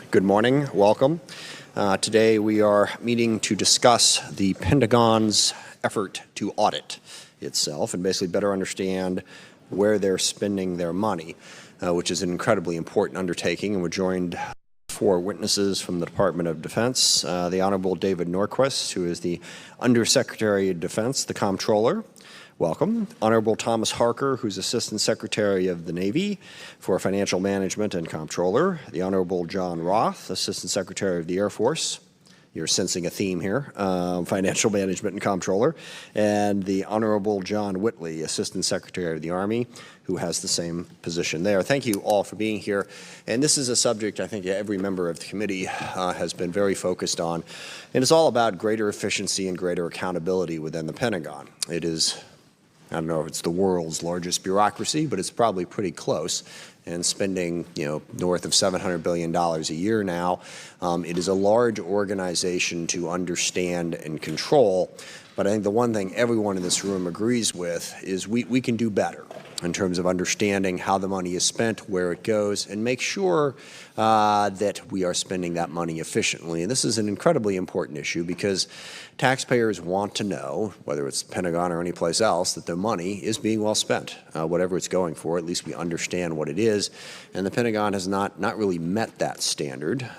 Good morning. Welcome. Today we are meeting to discuss the Pentagon's effort to audit itself and basically better understand where they're spending their money, which is an incredibly important undertaking. And we're joined by 4 witnesses from the Department of Defense, the Honorable David Norquist, who is the Undersecretary of Defense, the comptroller. Welcome. Honorable Thomas Harker, who's Assistant Secretary of the Navy for Financial Management and Comptroller. The Honorable John Roth, Assistant Secretary of the Air Force. You're sensing a theme here, Financial Management and Comptroller. And the Honorable John Whitley, Assistant Secretary of the Army, who has the same position there. Thank you all for being here. And this is a subject I think every member of the committee has been very focused on. And it's all about greater efficiency and greater accountability within the Pentagon. It is, I don't know if it's the world's largest bureaucracy, but it's probably pretty close, and spending, north of $700 billion a year now. It is a large organization to understand and control, but I think the one thing everyone in this room agrees with is we can do better in terms of understanding how the money is spent, where it goes, and make sure that we are spending that money efficiently. And this is an incredibly important issue because taxpayers want to know, whether it's Pentagon or any place else, that their money is being well spent, whatever it's going for. At least we understand what it is. And the Pentagon has not really met that standard.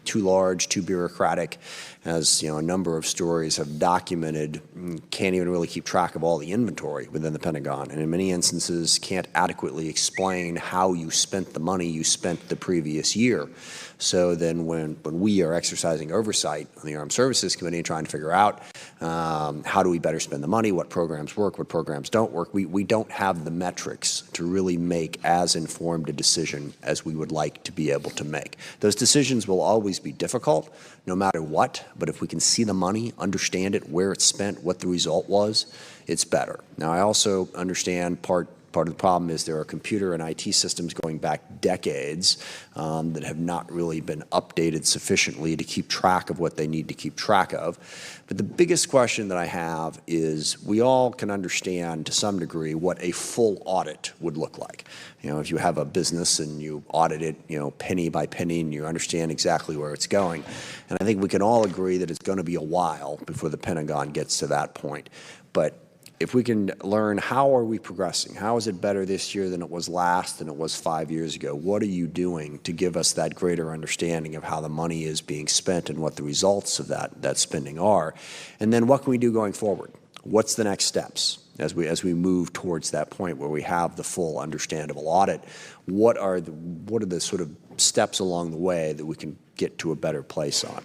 Too large, too bureaucratic, as a number of stories have documented, can't even really keep track of all the inventory within the Pentagon, and in many instances can't adequately explain how you spent the money you spent the previous year. So then when we are exercising oversight on the Armed Services Committee and trying to figure out how do we better spend the money, what programs work, what programs don't work, we don't have the metrics to really make as informed a decision as we would like to be able to make. Those decisions will always be difficult, no matter what, but if we can see the money, understand it, where it's spent, what the result was, it's better. Now, I also understand part of the problem is there are computer and IT systems going back decades that have not really been updated sufficiently to keep track of what they need to keep track of. But the biggest question that I have is we all can understand to some degree what a full audit would look like. If you have a business and you audit it, penny by penny, and you understand exactly where it's going. And I think we can all agree that it's going to be a while before the Pentagon gets to that point. But if we can learn how are we progressing, how is it better this year than it was last, than it was 5 years ago, what are you doing to give us that greater understanding of how the money is being spent and what the results of that spending are? And then what can we do going forward? What's the next steps as we move towards that point where we have the full understandable audit? What are the sort of steps along the way that we can get to a better place on?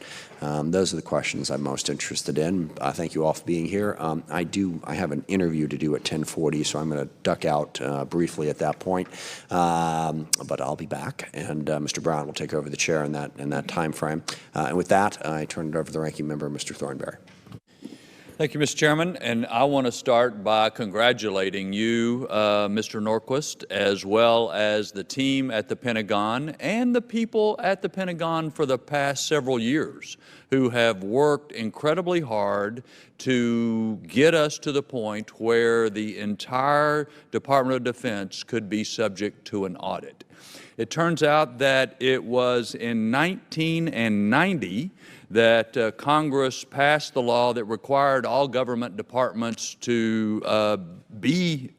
Those are the questions I'm most interested in. Thank you all for being here. I have an interview to do at 10:40, so I'm going to duck out briefly at that point. But I'll be back, and Mr. Brown will take over the chair in that time frame. And with that, I turn it over to the ranking member, Mr. Thornberry. Thank you, Mr. Chairman, and I want to start by congratulating you, Mr. Norquist, as well as the team at the Pentagon and the people at the Pentagon for the past several years who have worked incredibly hard to get us to the point where the entire Department of Defense could be subject to an audit. It turns out that it was in 1990 that Congress passed the law that required all government departments to be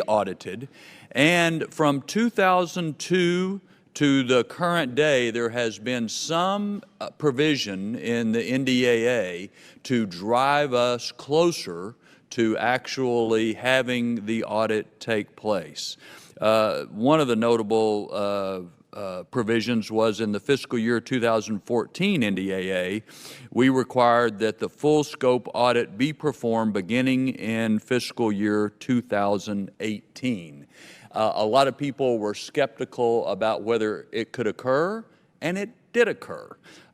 audited. And from 2002 to the current day, there has been some provision in the NDAA to drive us closer to actually having the audit take place. One of the notable provisions was in the fiscal year 2014 NDAA, we required that the full scope audit be performed beginning in fiscal year 2018. A lot of people were skeptical about whether it could occur, and it did occur.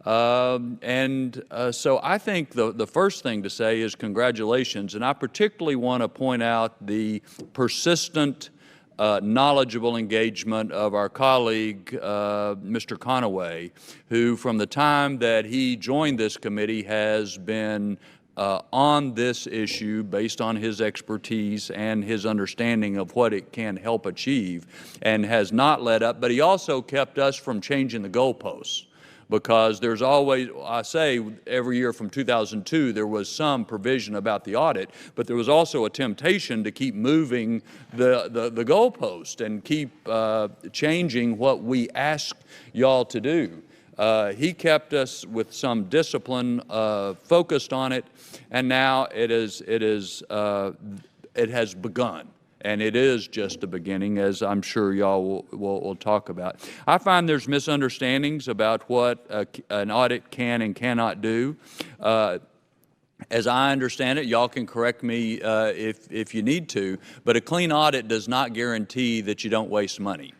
So I think the first thing to say is congratulations, and I particularly want to point out the persistent knowledgeable engagement of our colleague, Mr. Conaway, who from the time that he joined this committee has been on this issue based on his expertise and his understanding of what it can help achieve, and has not let up, but he also kept us from changing the goalposts. Because there's always, I say every year from 2002, there was some provision about the audit, but there was also a temptation to keep moving the goalpost and keep changing what we asked y'all to do. He kept us with some discipline, focused on it, and now it has begun. And it is just the beginning, as I'm sure y'all will talk about. I find there's misunderstandings about what an audit can and cannot do. As I understand it, y'all can correct me if you need to, but a clean audit does not guarantee that you don't waste money.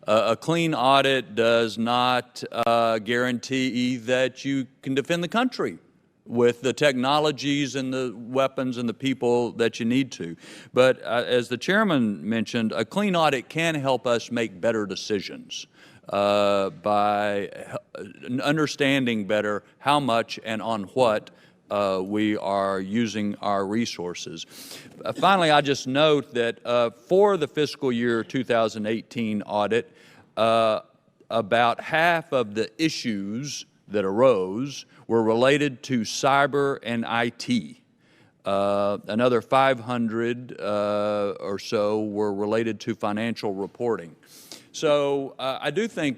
A clean audit does not guarantee that you can defend the country with the technologies and the weapons and the people that you need to. But as the chairman mentioned, a clean audit can help us make better decisions by understanding better how much and on what we are using our resources. Finally, I just note that for the fiscal year 2018 audit, about half of the issues that arose were related to cyber and IT. Another 500 or so were related to financial reporting. So I do think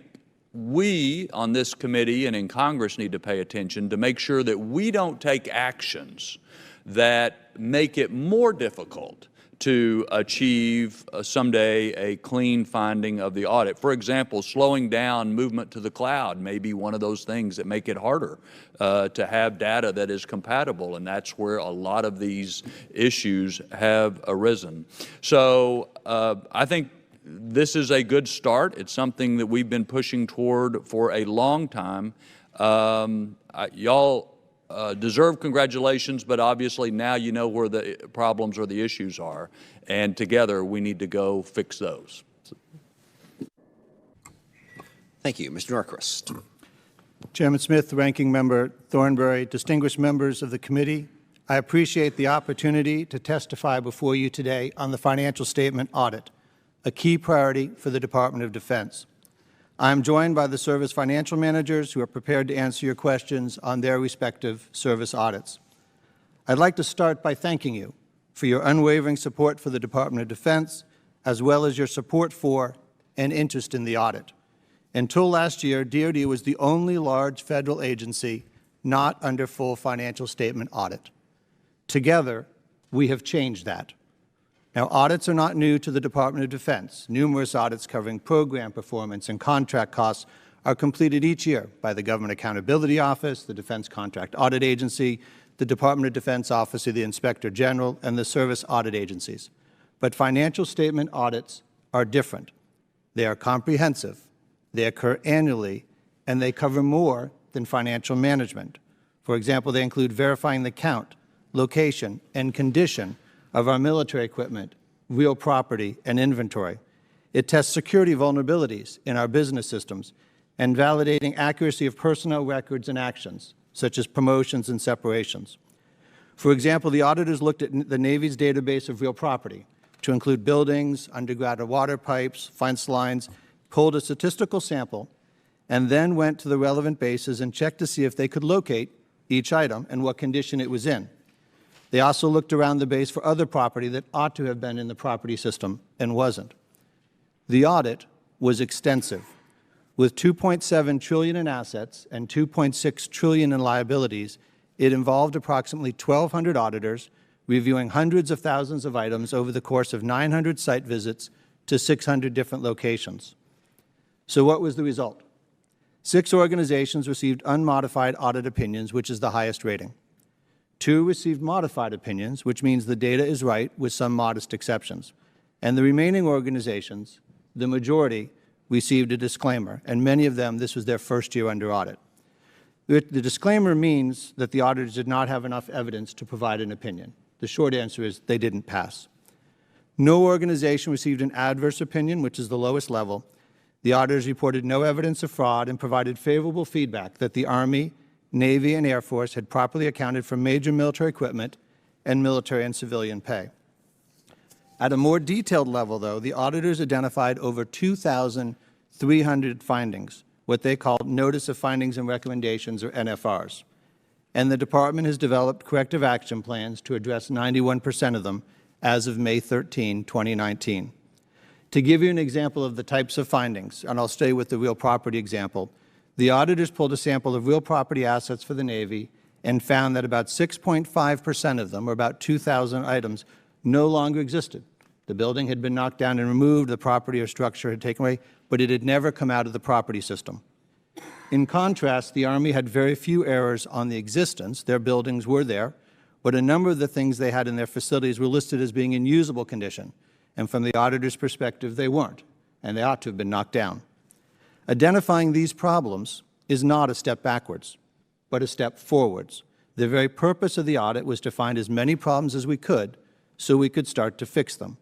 we on this committee and in Congress need to pay attention to make sure that we don't take actions that make it more difficult to achieve someday a clean finding of the audit. For example, slowing down movement to the cloud may be one of those things that make it harder to have data that is compatible, and that's where a lot of these issues have arisen. So I think this is a good start. It's something that we've been pushing toward for a long time. Y'all deserve congratulations, but obviously now you know where the problems or the issues are, and together we need to go fix those. Thank you. Mr. Norquist. Chairman Smith, Ranking Member Thornberry, distinguished members of the committee, I appreciate the opportunity to testify before you today on the financial statement audit, a key priority for the Department of Defense. I am joined by the service financial managers who are prepared to answer your questions on their respective service audits. I'd like to start by thanking you for your unwavering support for the Department of Defense, as well as your support for and interest in the audit. Until last year, DoD was the only large federal agency not under full financial statement audit. Together, we have changed that. Now, audits are not new to the Department of Defense. Numerous audits covering program performance and contract costs are completed each year by the Government Accountability Office, the Defense Contract Audit Agency, the Department of Defense Office of the Inspector General, and the service audit agencies. But financial statement audits are different. They are comprehensive, they occur annually, and they cover more than financial management. For example, they include verifying the count, location, and condition of our military equipment, real property, and inventory. It tests security vulnerabilities in our business systems and validating accuracy of personnel records and actions, such as promotions and separations. For example, the auditors looked at the Navy's database of real property to include buildings, underground water pipes, fence lines, pulled a statistical sample, and then went to the relevant bases and checked to see if they could locate each item and what condition it was in. They also looked around the base for other property that ought to have been in the property system and wasn't. The audit was extensive. With $2.7 trillion in assets and $2.6 trillion in liabilities, it involved approximately 1,200 auditors reviewing hundreds of thousands of items over the course of 900 site visits to 600 different locations. So what was the result? 6 organizations received unmodified audit opinions, which is the highest rating. 2 received modified opinions, which means the data is right with some modest exceptions. And the remaining organizations, the majority, received a disclaimer, and many of them, this was their first year under audit. The disclaimer means that the auditors did not have enough evidence to provide an opinion. The short answer is they didn't pass. No organization received an adverse opinion, which is the lowest level. The auditors reported no evidence of fraud and provided favorable feedback that the Army Navy, and Air Force had properly accounted for major military equipment and military and civilian pay. At a more detailed level, though, the auditors identified over 2,300 findings, what they called Notice of Findings and Recommendations, or NFRs. And the Department has developed corrective action plans to address 91% of them as of May 13, 2019. To give you an example of the types of findings, and I'll stay with the real property example, the auditors pulled a sample of real property assets for the Navy and found that about 6.5% of them, or about 2,000 items, no longer existed. The building had been knocked down and removed, the property or structure had taken away, but it had never come out of the property system. In contrast, the Army had very few errors on the existence. Their buildings were there, but a number of the things they had in their facilities were listed as being in usable condition. And from the auditor's perspective, they weren't, and they ought to have been knocked down. Identifying these problems is not a step backwards, but a step forwards. The very purpose of the audit was to find as many problems as we could so we could start to fix them.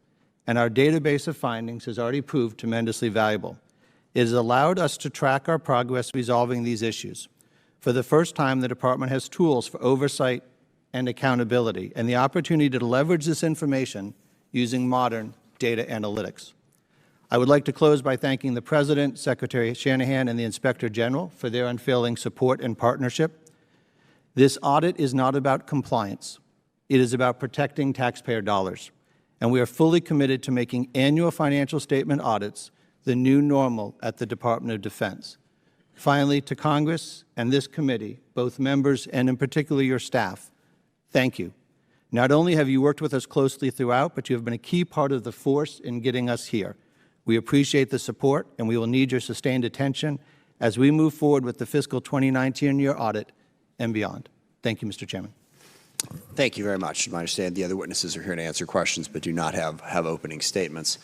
And our database of findings has already proved tremendously valuable. It has allowed us to track our progress resolving these issues. For the first time, the Department has tools for oversight and accountability, and the opportunity to leverage this information using modern data analytics. I would like to close by thanking the President, Secretary Shanahan, and the Inspector General for their unfailing support and partnership. This audit is not about compliance. It is about protecting taxpayer dollars. And we are fully committed to making annual financial statement audits the new normal at the Department of Defense. Finally, to Congress and this committee, both members and in particular your staff, thank you. Not only have you worked with us closely throughout, but you have been a key part of the force in getting us here. We appreciate the support, and we will need your sustained attention as we move forward with the fiscal 2019 year audit and beyond. Thank you, Mr. Chairman. Thank you very much. I understand the other witnesses are here to answer questions, but do not have opening statements.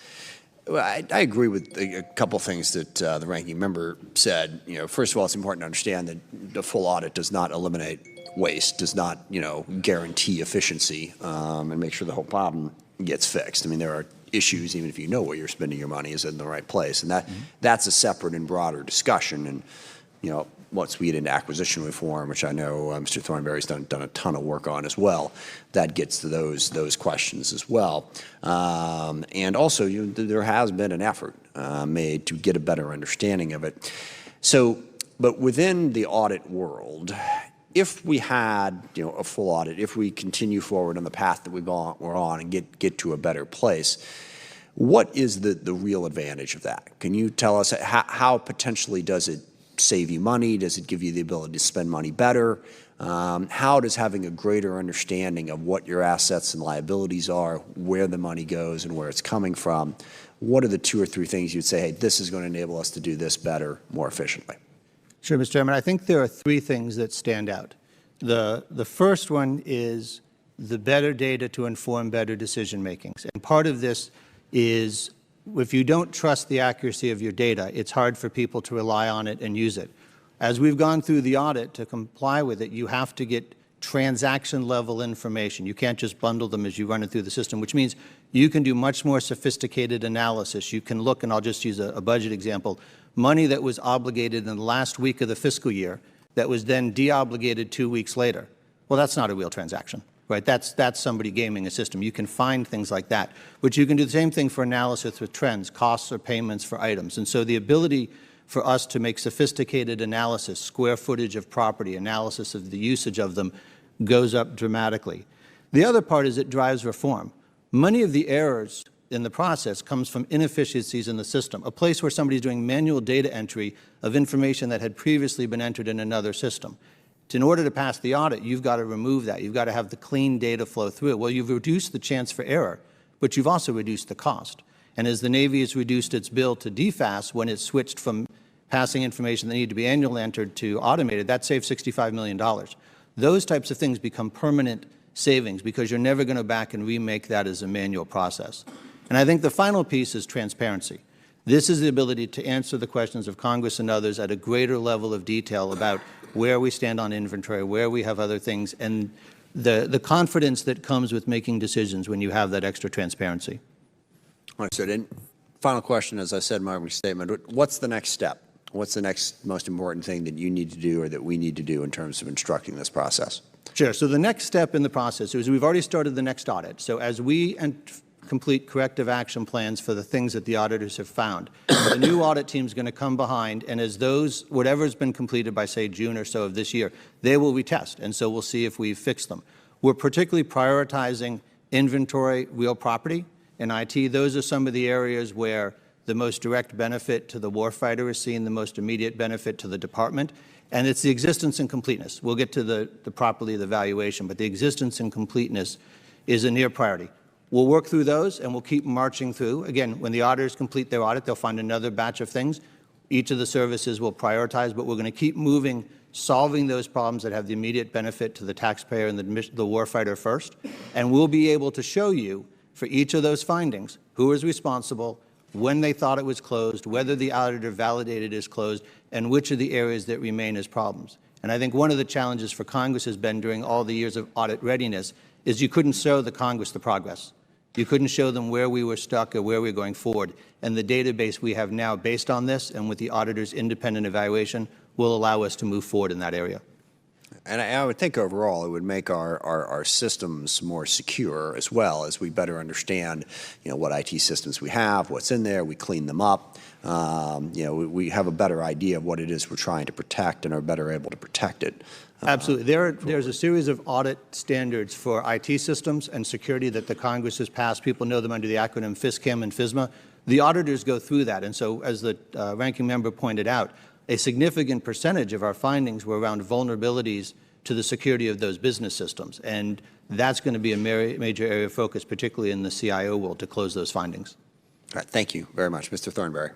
Well, I agree with a couple things that the ranking member said. First of all, it's important to understand that the full audit does not eliminate waste, does not, guarantee efficiency and make sure the whole problem gets fixed. I mean, there are issues, even if you know where you're spending your money is in the right place, and that's a separate and broader discussion. And once we get into acquisition reform, which I know Mr. Thornberry's done a ton of work on as well, that gets to those questions as well. And also, there has been an effort made to get a better understanding of it. So, but within the audit world, if we had a full audit, if we continue forward on the path that we're on and get to a better place, what is the real advantage of that? Can you tell us how potentially does it save you money? Does it give you the ability to spend money better? How does having a greater understanding of what your assets and liabilities are, where the money goes and where it's coming from, what are the 2 or 3 things you'd say, hey, this is going to enable us to do this better, more efficiently? Sure, Mr. Chairman. I think there are 3 things that stand out. The first one is the better data to inform better decision makings. And part of this is if you don't trust the accuracy of your data, it's hard for people to rely on it and use it. As we've gone through the audit to comply with it, you have to get transaction-level information. You can't just bundle them as you run it through the system, which means you can do much more sophisticated analysis. You can look, and I'll just use a budget example, money that was obligated in the last week of the fiscal year that was then de-obligated 2 weeks later. Well, that's not a real transaction. Right? That's somebody gaming a system. You can find things like that. But you can do the same thing for analysis with trends, costs or payments for items. And so the ability for us to make sophisticated analysis, square footage of property, analysis of the usage of them, goes up dramatically. The other part is it drives reform. Many of the errors in the process comes from inefficiencies in the system, a place where somebody's doing manual data entry of information that had previously been entered in another system. In order to pass the audit, you've got to remove that. You've got to have the clean data flow through it. Well, you've reduced the chance for error, but you've also reduced the cost. And as the Navy has reduced its bill to DFAS when it switched from passing information that needed to be manually entered to automated, that saved $65 million. Those types of things become permanent savings because you're never going to back and remake that as a manual process. And I think the final piece is transparency. This is the ability to answer the questions of Congress and others at a greater level of detail about where we stand on inventory, where we have other things, and the confidence that comes with making decisions when you have that extra transparency. Understood. And final question, as I said in my statement, what's the next step? What's the next most important thing that you need to do or that we need to do in terms of instructing this process? Sure. So the next step in the process is we've already started the next audit. So as we complete corrective action plans for the things that the auditors have found, the new audit team is going to come behind, and as those, whatever has been completed by, say, June or so of this year, they will retest, and so we'll see if we've fixed them. We're particularly prioritizing inventory, real property, and IT. Those are some of the areas where the most direct benefit to the warfighter is seen, the most immediate benefit to the department, and it's the existence and completeness. We'll get to the properly the valuation, but the existence and completeness is a near priority. We'll work through those, and we'll keep marching through. Again, when the auditors complete their audit, they'll find another batch of things. Each of the services will prioritize, but we're going to keep moving, solving those problems that have the immediate benefit to the taxpayer and the warfighter first. And we'll be able to show you, for each of those findings, who is responsible, when they thought it was closed, whether the auditor validated it as closed, and which are the areas that remain as problems. And I think one of the challenges for Congress has been during all the years of audit readiness is you couldn't show the Congress the progress. You couldn't show them where we were stuck or where we were going forward. And the database we have now based on this and with the auditor's independent evaluation will allow us to move forward in that area. And I would think overall it would make our systems more secure as well as we better understand, what IT systems we have, what's in there, we clean them up. We have a better idea of what it is we're trying to protect and are better able to protect it. Absolutely. There's a series of audit standards for IT systems and security that the Congress has passed. People know them under the acronym FISCAM and FISMA. The auditors go through that. And so, as the ranking member pointed out, a significant percentage of our findings were around vulnerabilities to the security of those business systems. And that's going to be a major area of focus, particularly in the CIO world, to close those findings. All right. Thank you very much. Mr. Thornberry.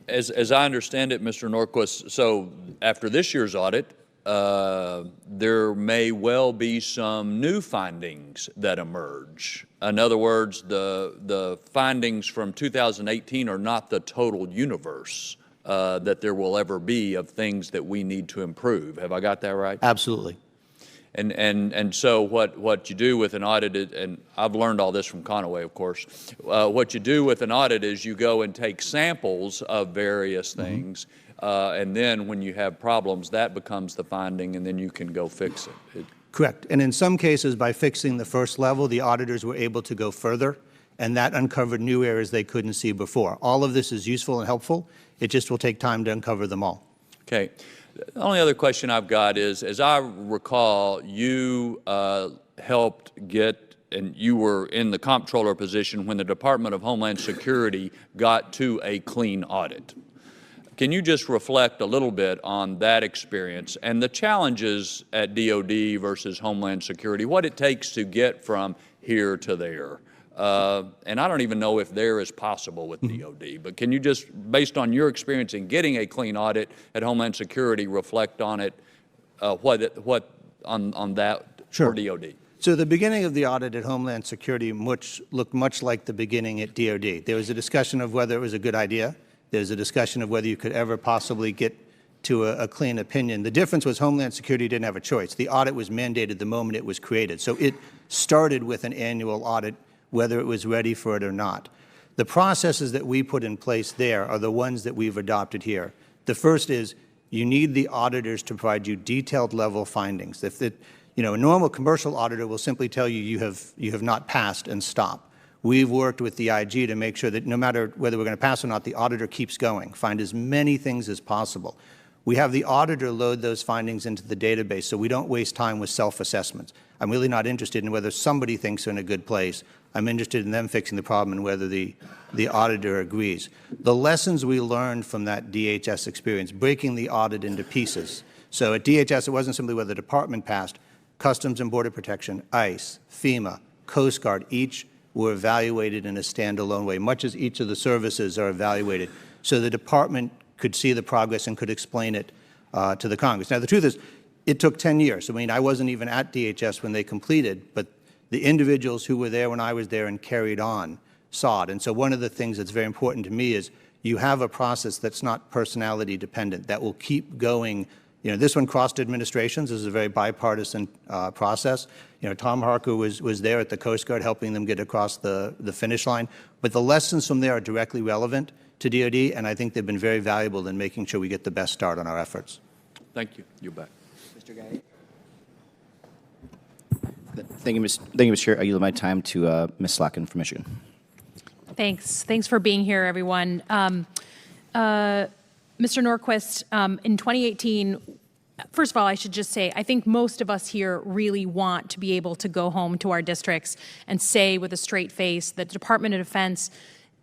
As I understand it, Mr. Norquist, so after this year's audit, there may well be some new findings that emerge. In other words, the findings from 2018 are not the total universe that there will ever be of things that we need to improve. Have I got that right? Absolutely. And so what you do with an audit, and I've learned all this from Conaway, of course, what you do with an audit is you go and take samples of various things, and then when you have problems, that becomes the finding, and then you can go fix it. Correct. And in some cases, by fixing the first level, the auditors were able to go further, and that uncovered new areas they couldn't see before. All of this is useful and helpful. It just will take time to uncover them all. Okay. The only other question I've got is, as I recall, you helped get, and you were in the comptroller position when the Department of Homeland Security got to a clean audit. Can you just reflect a little bit on that experience and the challenges at DOD versus Homeland Security, what it takes to get from here to there? And I don't even know if there is possible with DOD, but can you just, based on your experience in getting a clean audit at Homeland Security, reflect on it, on that Sure. for DOD? So the beginning of the audit at Homeland Security looked much like the beginning at DOD. There was a discussion of whether it was a good idea. There was a discussion of whether you could ever possibly get to a clean opinion. The difference was Homeland Security didn't have a choice. The audit was mandated the moment it was created. So it started with an annual audit, whether it was ready for it or not. The processes that we put in place there are the ones that we've adopted here. The first is you need the auditors to provide you detailed level findings. If a normal commercial auditor will simply tell you you have not passed and stop. We've worked with the IG to make sure that no matter whether we're going to pass or not, the auditor keeps going, find as many things as possible. We have the auditor load those findings into the database so we don't waste time with self-assessments. I'm really not interested in whether somebody thinks they're in a good place. I'm interested in them fixing the problem and whether the auditor agrees. The lessons we learned from that DHS experience, breaking the audit into pieces. So at DHS, it wasn't simply whether the department passed. Customs and Border Protection, ICE, FEMA, Coast Guard, each were evaluated in a standalone way, much as each of the services are evaluated. So the department could see the progress and could explain it to the Congress. Now, the truth is, it took 10 years. I mean, I wasn't even at DHS when they completed, but the individuals who were there when I was there and carried on saw it. And so one of the things that's very important to me is you have a process that's not personality dependent, that will keep going This one crossed administrations. This is a very bipartisan process. Tom Harker was there at the Coast Guard helping them get across the finish line. But the lessons from there are directly relevant to DoD, and I think they've been very valuable in making sure we get the best start on our efforts. Thank you. You're back. Mr. Guy. Thank you, Mr. Chair. I yield my time to Ms. Slotkin from Michigan. Thanks. Thanks for being here, everyone. Mr. Norquist, in 2018, first of all, I should just say, I think most of us here really want to be able to go home to our districts and say with a straight face that the Department of Defense,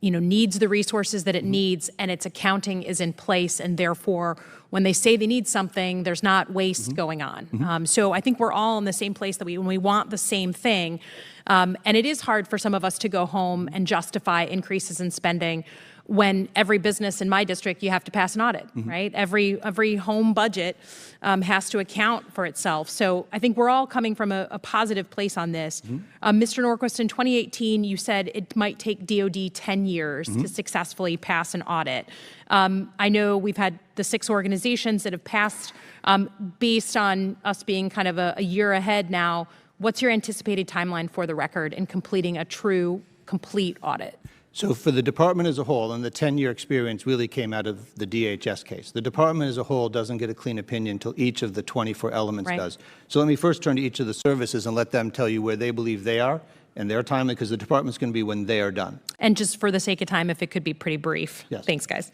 needs the resources that it needs, and its accounting is in place, and therefore, when they say they need something, there's not waste going on. So I think we're all in the same place that when we want the same thing, and it is hard for some of us to go home and justify increases in spending when every business in my district, you have to pass an audit, right? Every home budget has to account for itself. So I think we're all coming from a positive place on this. Mr. Norquist, in 2018, you said it might take DoD 10 years to successfully pass an audit. I know we've had the 6 organizations that have passed based on us being kind of a year ahead now. What's your anticipated timeline for the record in completing a true, complete audit? So for the department as a whole, and the 10-year experience really came out of the DHS case, the department as a whole doesn't get a clean opinion until each of the 24 elements does. So let me first turn to each of the services and let them tell you where they believe they are and their timeline, because the department's going to be when they are done. And just for the sake of time, if it could be pretty brief. Yes. Thanks, guys.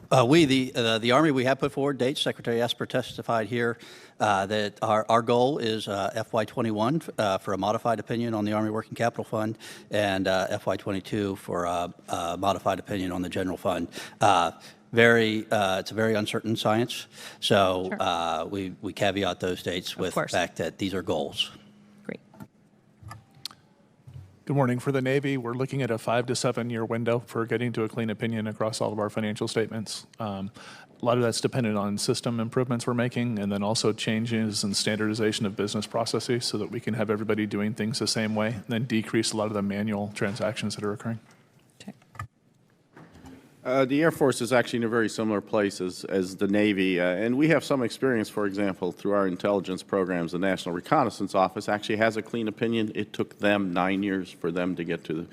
The Army, we have put forward dates. Secretary Esper testified here that our goal is FY21 for a modified opinion on the Army Working Capital Fund, and FY22 for a modified opinion on the General Fund. It's a very uncertain science, so Sure. we caveat those dates with the fact that these are goals. Great. Good morning. For the Navy, we're looking at a 5 to 7 year window for getting to a clean opinion across all of our financial statements. A lot of that's dependent on system improvements we're making, and then also changes in standardization of business processes so that we can have everybody doing things the same way, and then decrease a lot of the manual transactions that are occurring. The Air Force is actually in a very similar place as the Navy, and we have some experience, for example, through our intelligence programs. The National Reconnaissance Office actually has a clean opinion. It took them 9 years for them to get to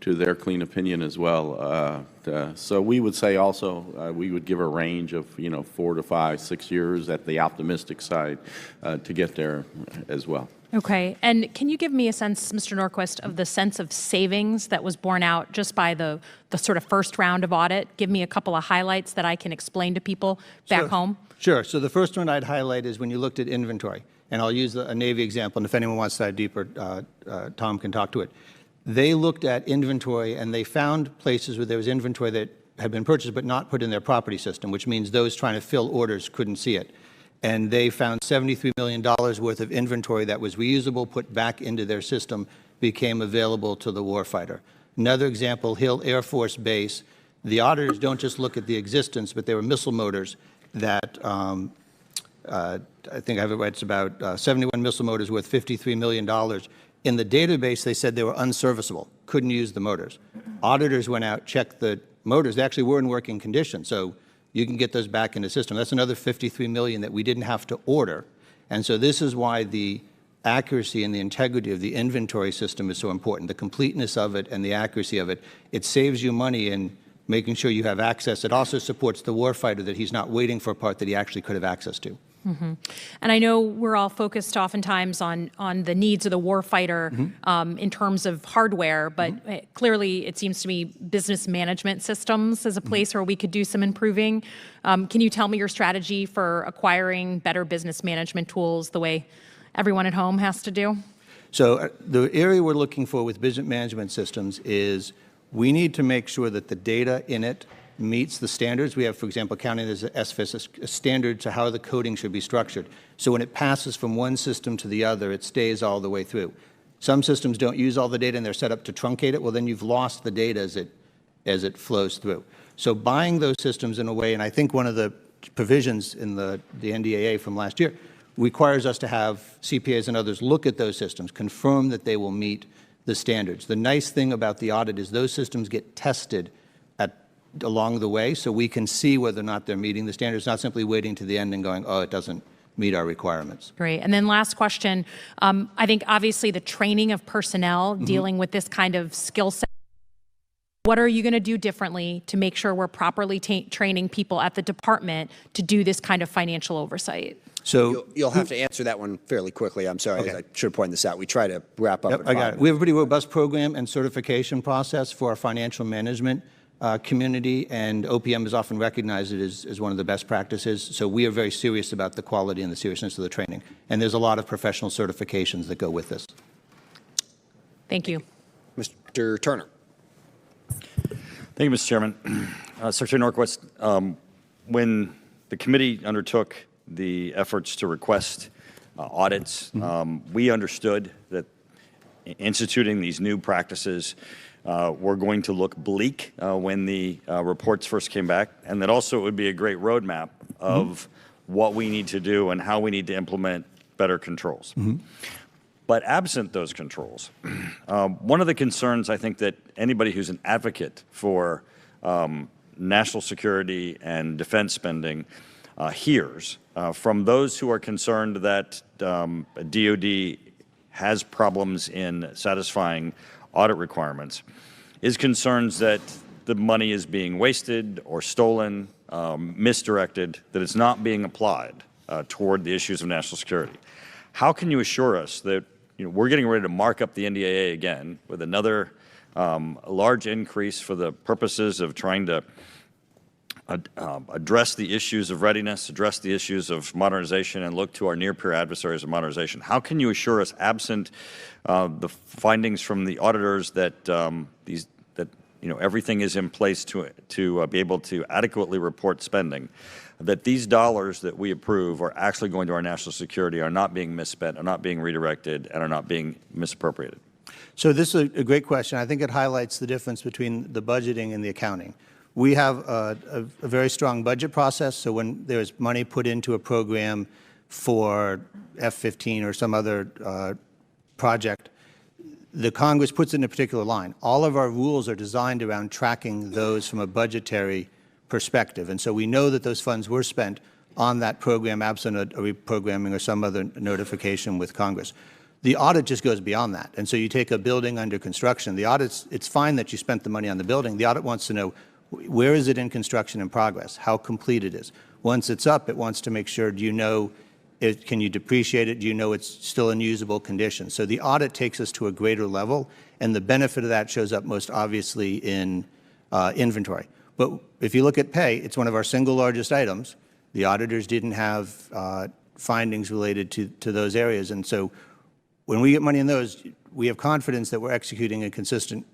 their clean opinion as well. So we would say also we would give a range of 4 to 5, 6 years at the optimistic side to get there as well. Okay, and can you give me a sense, Mr. Norquist, of the sense of savings that was borne out just by the sort of first round of audit? Give me a couple of highlights that I can explain to people back home. Sure. So the first one I'd highlight is when you looked at inventory, and I'll use a Navy example, and if anyone wants to dive deeper, Tom can talk to it. They looked at inventory, and they found places where there was inventory that had been purchased but not put in their property system, which means those trying to fill orders couldn't see it. And they found $73 million worth of inventory that was reusable, put back into their system, became available to the warfighter. Another example, Hill Air Force Base. The auditors don't just look at the existence, but there were missile motors that, I think I have it right, it's about 71 missile motors worth $53 million. In the database, they said they were unserviceable, couldn't use the motors. Auditors went out, checked the motors. They actually were in working condition. So you can get those back in the system. That's another $53 million that we didn't have to order. And so this is why the accuracy and the integrity of the inventory system is so important, the completeness of it and the accuracy of it. It saves you money in making sure you have access. It also supports the warfighter that he's not waiting for a part that he actually could have access to. Mm-hmm. And I know we're all focused oftentimes on the needs of the warfighter in terms of hardware, but clearly it seems to me business management systems is a place where we could do some improving. Can you tell me your strategy for acquiring better business management tools the way everyone at home has to do? So the area we're looking for with business management systems is we need to make sure that the data in it meets the standards. We have, for example, counting as SFIS, a standard to how the coding should be structured. So when it passes from one system to the other, it stays all the way through. Some systems don't use all the data and they're set up to truncate it. Well, then you've lost the data as it flows through. So buying those systems in a way, and I think one of the provisions in the NDAA from last year requires us to have CPAs and others look at those systems, confirm that they will meet the standards. The nice thing about the audit is those systems get tested along the way so we can see whether or not they're meeting the standards, not simply waiting to the end and going, oh, it doesn't meet our requirements. Great. And then last question. I think obviously the training of personnel dealing with this kind of skill set. What are you going to do differently to make sure we're properly training people at the department to do this kind of financial oversight? So You'll have to answer that one fairly quickly. I'm sorry. Okay. I should have pointed this out. We try to wrap up. Yep, I got it. We have a pretty robust program and certification process for our financial management community, and OPM has often recognized it as one of the best practices. So we are very serious about the quality and the seriousness of the training. And there's a lot of professional certifications that go with this. Thank you. Mr. Turner. Thank you, Mr. Chairman. Secretary Norquist, when the committee undertook the efforts to request audits, we understood that instituting these new practices were going to look bleak when the reports first came back, and that also it would be a great roadmap of what we need to do and how we need to implement better controls. But absent those controls, one of the concerns I think that anybody who's an advocate for national security and defense spending hears from those who are concerned that DOD has problems in satisfying audit requirements is concerns that the money is being wasted or stolen, misdirected, that it's not being applied toward the issues of national security. How can you assure us that we're getting ready to mark up the NDAA again with another large increase for the purposes of trying to address the issues of readiness, address the issues of modernization, and look to our near-peer adversaries of modernization? How can you assure us, absent the findings from the auditors, that everything is in place to be able to adequately report spending, that these dollars that we approve are actually going to our national security, are not being misspent, are not being redirected, and are not being misappropriated? So this is a great question. I think it highlights the difference between the budgeting and the accounting. We have a very strong budget process, so when there's money put into a program for F-15 or some other project, the Congress puts it in a particular line. All of our rules are designed around tracking those from a budgetary perspective, and so we know that those funds were spent on that program absent a reprogramming or some other notification with Congress. The audit just goes beyond that, and so you take a building under construction. The audit's, it's fine that you spent the money on the building. The audit wants to know, where is it in construction in progress, how complete it is. Once it's up, it wants to make sure, do you know, can you depreciate it? Do you know it's still in usable condition? So the audit takes us to a greater level, and the benefit of that shows up most obviously in inventory. But if you look at pay, it's one of our single largest items. The auditors didn't have findings related to those areas, and so when we get money in those, we have confidence that we're executing a consistent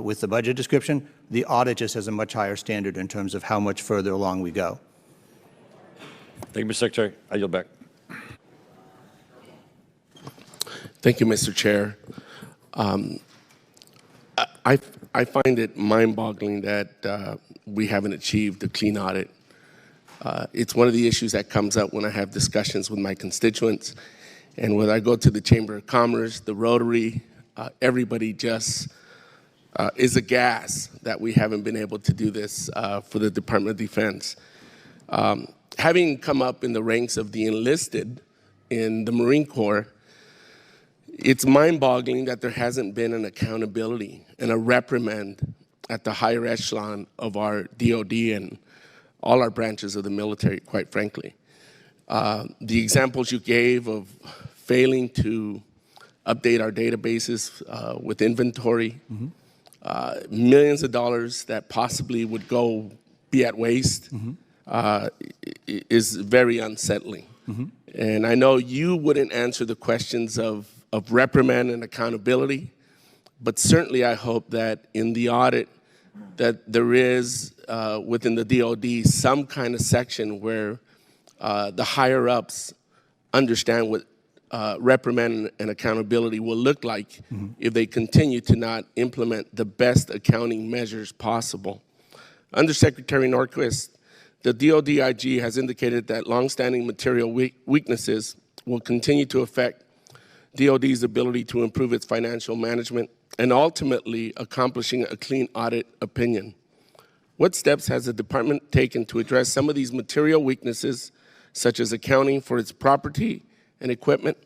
with the budget description. The audit just has a much higher standard in terms of how much further along we go. Thank you, Mr. Secretary. I yield back. Thank you, Mr. Chair. I find it mind-boggling that we haven't achieved a clean audit. It's one of the issues that comes up when I have discussions with my constituents. And when I go to the Chamber of Commerce, the Rotary, everybody just is aghast that we haven't been able to do this for the Department of Defense. Having come up in the ranks of the enlisted in the Marine Corps, it's mind-boggling that there hasn't been an accountability and a reprimand at the higher echelon of our DOD and all our branches of the military, quite frankly. The examples you gave of failing to update our databases with inventory, millions of dollars that possibly would be at waste, is very unsettling. And I know you wouldn't answer the questions of reprimand and accountability, but certainly I hope that in the audit that there is within the DOD some kind of section where the higher-ups understand what reprimand and accountability will look like if they continue to not implement the best accounting measures possible. Undersecretary Norquist, the DOD IG has indicated that longstanding material weaknesses will continue to affect DOD's ability to improve its financial management and ultimately accomplishing a clean audit opinion. What steps has the department taken to address some of these material weaknesses, such as accounting for its property and equipment?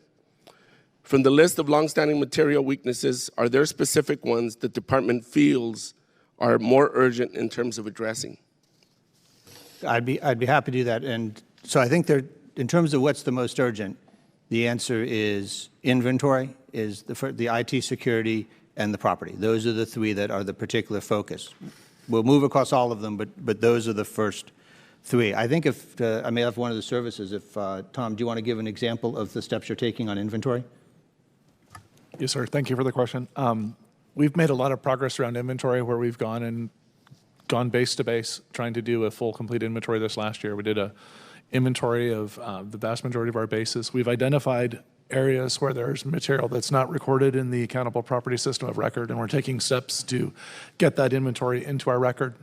From the list of longstanding material weaknesses, are there specific ones the department feels are more urgent in terms of addressing? I'd be happy to do that. And so I think in terms of what's the most urgent, the answer is inventory, is the IT security, and the property. Those are the three that are the particular focus. We'll move across all of them, but those are the first three. I think if I may have one of the services, if Tom, do you want to give an example of the steps you're taking on inventory? Yes, sir. Thank you for the question. We've made a lot of progress around inventory where we've gone base to base, trying to do a full, complete inventory this last year. We did a inventory of the vast majority of our bases. We've identified areas where there's material that's not recorded in the accountable property system of record, and we're taking steps to get that inventory into our record.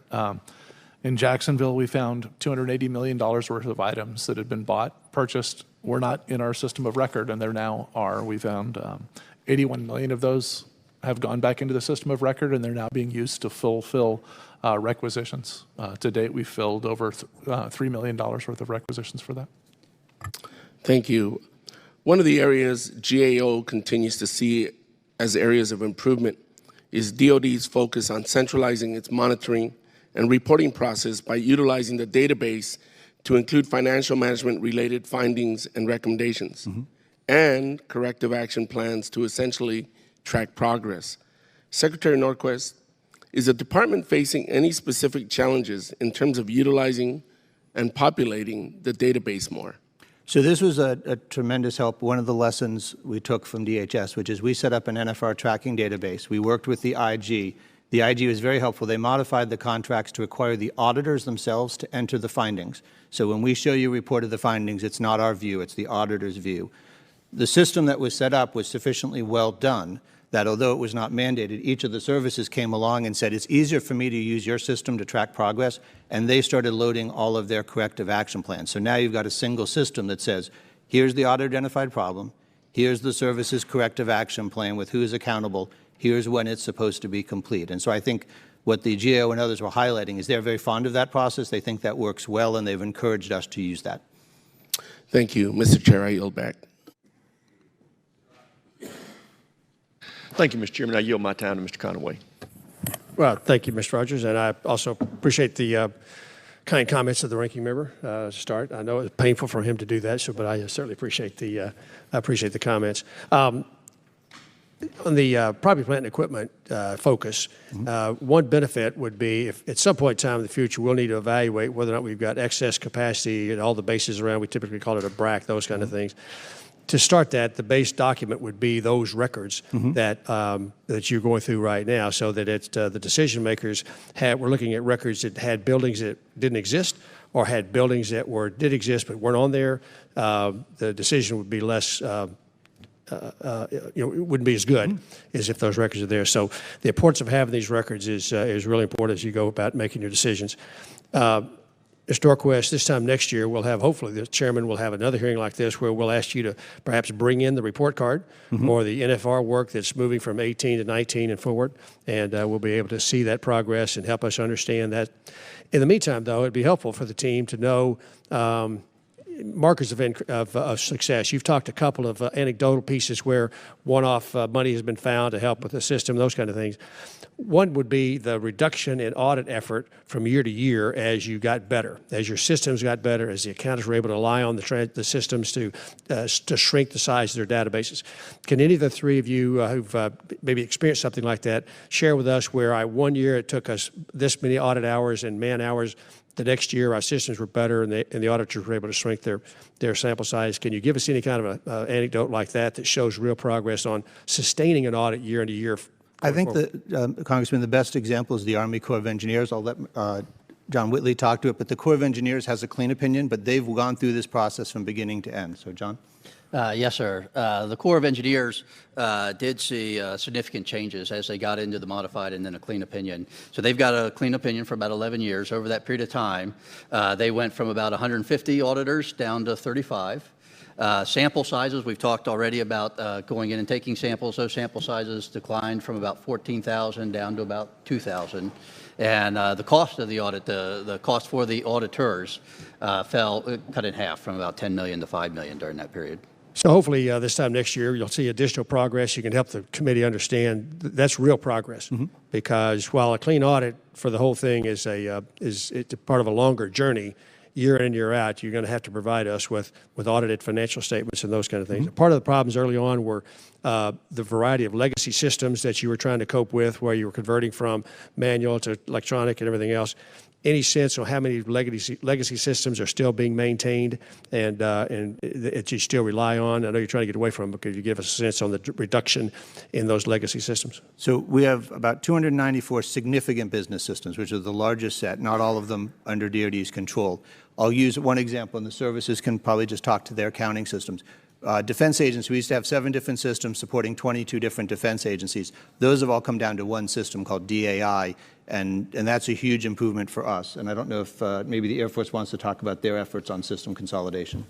In Jacksonville, we found $280 million worth of items that had been purchased, were not in our system of record, and there now are. We found 81 million of those have gone back into the system of record, and they're now being used to fulfill requisitions. To date, we've filled over $3 million worth of requisitions for that. Thank you. One of the areas GAO continues to see as areas of improvement is DoD's focus on centralizing its monitoring and reporting process by utilizing the database to include financial management related findings and recommendations, and corrective action plans to essentially track progress. Secretary Norquist, is the department facing any specific challenges in terms of utilizing and populating the database more? So this was a tremendous help. One of the lessons we took from DHS, which is we set up an NFR tracking database. We worked with the IG. The IG was very helpful. They modified the contracts to require the auditors themselves to enter the findings. So when we show you a report of the findings, it's not our view, it's the auditor's view. The system that was set up was sufficiently well done that although it was not mandated, each of the services came along and said, it's easier for me to use your system to track progress, and they started loading all of their corrective action plans. So now you've got a single system that says, here's the auditor-identified problem, here's the service's corrective action plan with who is accountable, here's when it's supposed to be complete. And so I think what the GAO and others were highlighting is they're very fond of that process, they think that works well, and they've encouraged us to use that. Thank you. Mr. Chair, I yield back. Thank you, Mr. Chairman. I yield my time to Mr. Conaway. Well, thank you, Mr. Rogers, and I also appreciate the kind comments of the ranking member to start. I know it's painful for him to do that, but I certainly appreciate the comments. On the property, plant, and equipment focus, one benefit would be if at some point in time in the future we'll need to evaluate whether or not we've got excess capacity at all the bases around. We typically call it a BRAC, those kind of things. To start that, the base document would be those records that that you're going through right now, so that it's, the decision makers we're looking at records that had buildings that didn't exist or had buildings that did exist but weren't on there. The decision would be less, it wouldn't be as good as if those records are there. So the importance of having these records is really important as you go about making your decisions. Mr. Norquist, this time next year, we'll have, hopefully the chairman will have another hearing like this where we'll ask you to perhaps bring in the report card or the NFR work that's moving from 18 to 19 and forward, and we'll be able to see that progress and help us understand that. In the meantime, though, it'd be helpful for the team to know markers of success. You've talked a couple of anecdotal pieces where one-off money has been found to help with the system, those kind of things. One would be the reduction in audit effort from year to year as you got better, as your systems got better, as the accountants were able to rely on the systems to shrink the size of their databases. Can any of the three of you who've maybe experienced something like that share with us where 1 year it took us this many audit hours and man hours, the next year our systems were better and the auditors were able to shrink their sample size? Can you give us any kind of an anecdote like that shows real progress on sustaining an audit year into year? I think that, Congressman, the best example is the Army Corps of Engineers. I'll let John Whitley talk to it, but the Corps of Engineers has a clean opinion, but they've gone through this process from beginning to end. So, John? Yes, sir. The Corps of Engineers did see significant changes as they got into the modified and then a clean opinion. So they've got a clean opinion for about 11 years. Over that period of time, they went from about 150 auditors down to 35. Sample sizes, we've talked already about going in and taking samples. Those sample sizes declined from about 14,000 down to about 2,000. And the cost of the audit, the cost for the auditors cut in half from about $10 million to $5 million during that period. So hopefully this time next year, you'll see additional progress. You can help the committee understand that's real progress. Because while a clean audit for the whole thing is it's part of a longer journey, year in and year out, you're going to have to provide us with audited financial statements and those kind of things. Part of the problems early on were the variety of legacy systems that you were trying to cope with, where you were converting from manual to electronic and everything else. Any sense on how many legacy systems are still being maintained and that you still rely on? I know you're trying to get away from them, but could you give us a sense on the reduction in those legacy systems? So we have about 294 significant business systems, which are the largest set, not all of them under DoD's control. I'll use one example, and the services can probably just talk to their accounting systems. Defense agents, we used to have 7 different systems supporting 22 different defense agencies. Those have all come down to one system called DAI, and that's a huge improvement for us. And I don't know if maybe the Air Force wants to talk about their efforts on system consolidation.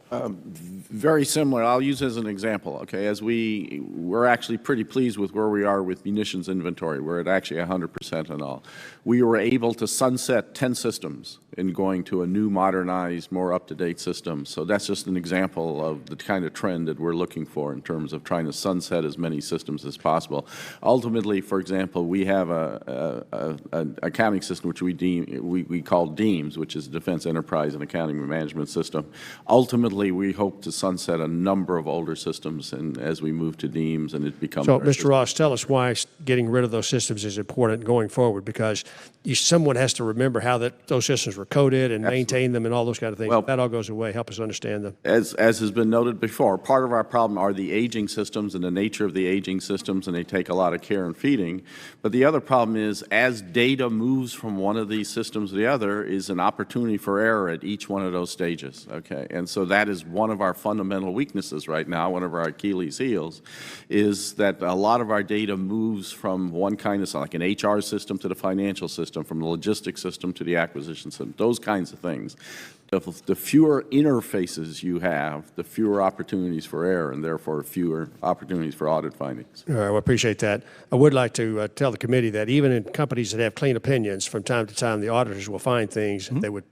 Very similar. I'll use as an example, okay, as we're actually pretty pleased with where we are with munitions inventory. We're at actually 100% and all. We were able to sunset 10 systems in going to a new, modernized, more up-to-date system. So that's just an example of the kind of trend that we're looking for in terms of trying to sunset as many systems as possible. Ultimately, for example, we have an accounting system which we call DEAMS, which is Defense Enterprise and Accounting Management System. Ultimately, we hope to sunset a number of older systems and as we move to DEAMS and it becomes... So, Mr. Ross, tell us why getting rid of those systems is important going forward, because someone has to remember how those systems were coded and maintain them and all those kind of things. Well, that all goes away. Help us understand them. As has been noted before, part of our problem are the aging systems and the nature of the aging systems, and they take a lot of care and feeding. But the other problem is, as data moves from one of these systems to the other, is an opportunity for error at each one of those stages, okay? And so that is one of our fundamental weaknesses right now, one of our Achilles heels, is that a lot of our data moves from one kind of, like an HR system to the financial system, from the logistics system to the acquisition system, those kinds of things. The fewer interfaces you have, the fewer opportunities for error, and therefore fewer opportunities for audit findings. All right, well, I appreciate that. I would like to tell the committee that even in companies that have clean opinions, from time to time, the auditors will find things they would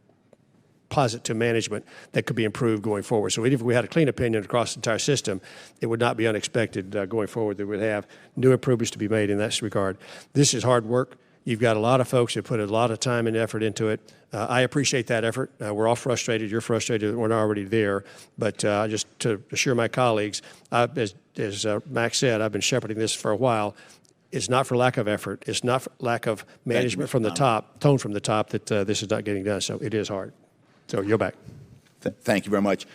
posit to management that could be improved going forward. So even if we had a clean opinion across the entire system, it would not be unexpected going forward that we would have new improvements to be made in that regard. This is hard work. You've got a lot of folks that put a lot of time and effort into it. I appreciate that effort. We're all frustrated. You're frustrated that we're not already there. But just to assure my colleagues, as Max said, I've been shepherding this for a while. It's not for lack of effort. It's not for lack of management from the top, tone from the top, that this is not getting done. So it is hard. So you're back. Thank you very much.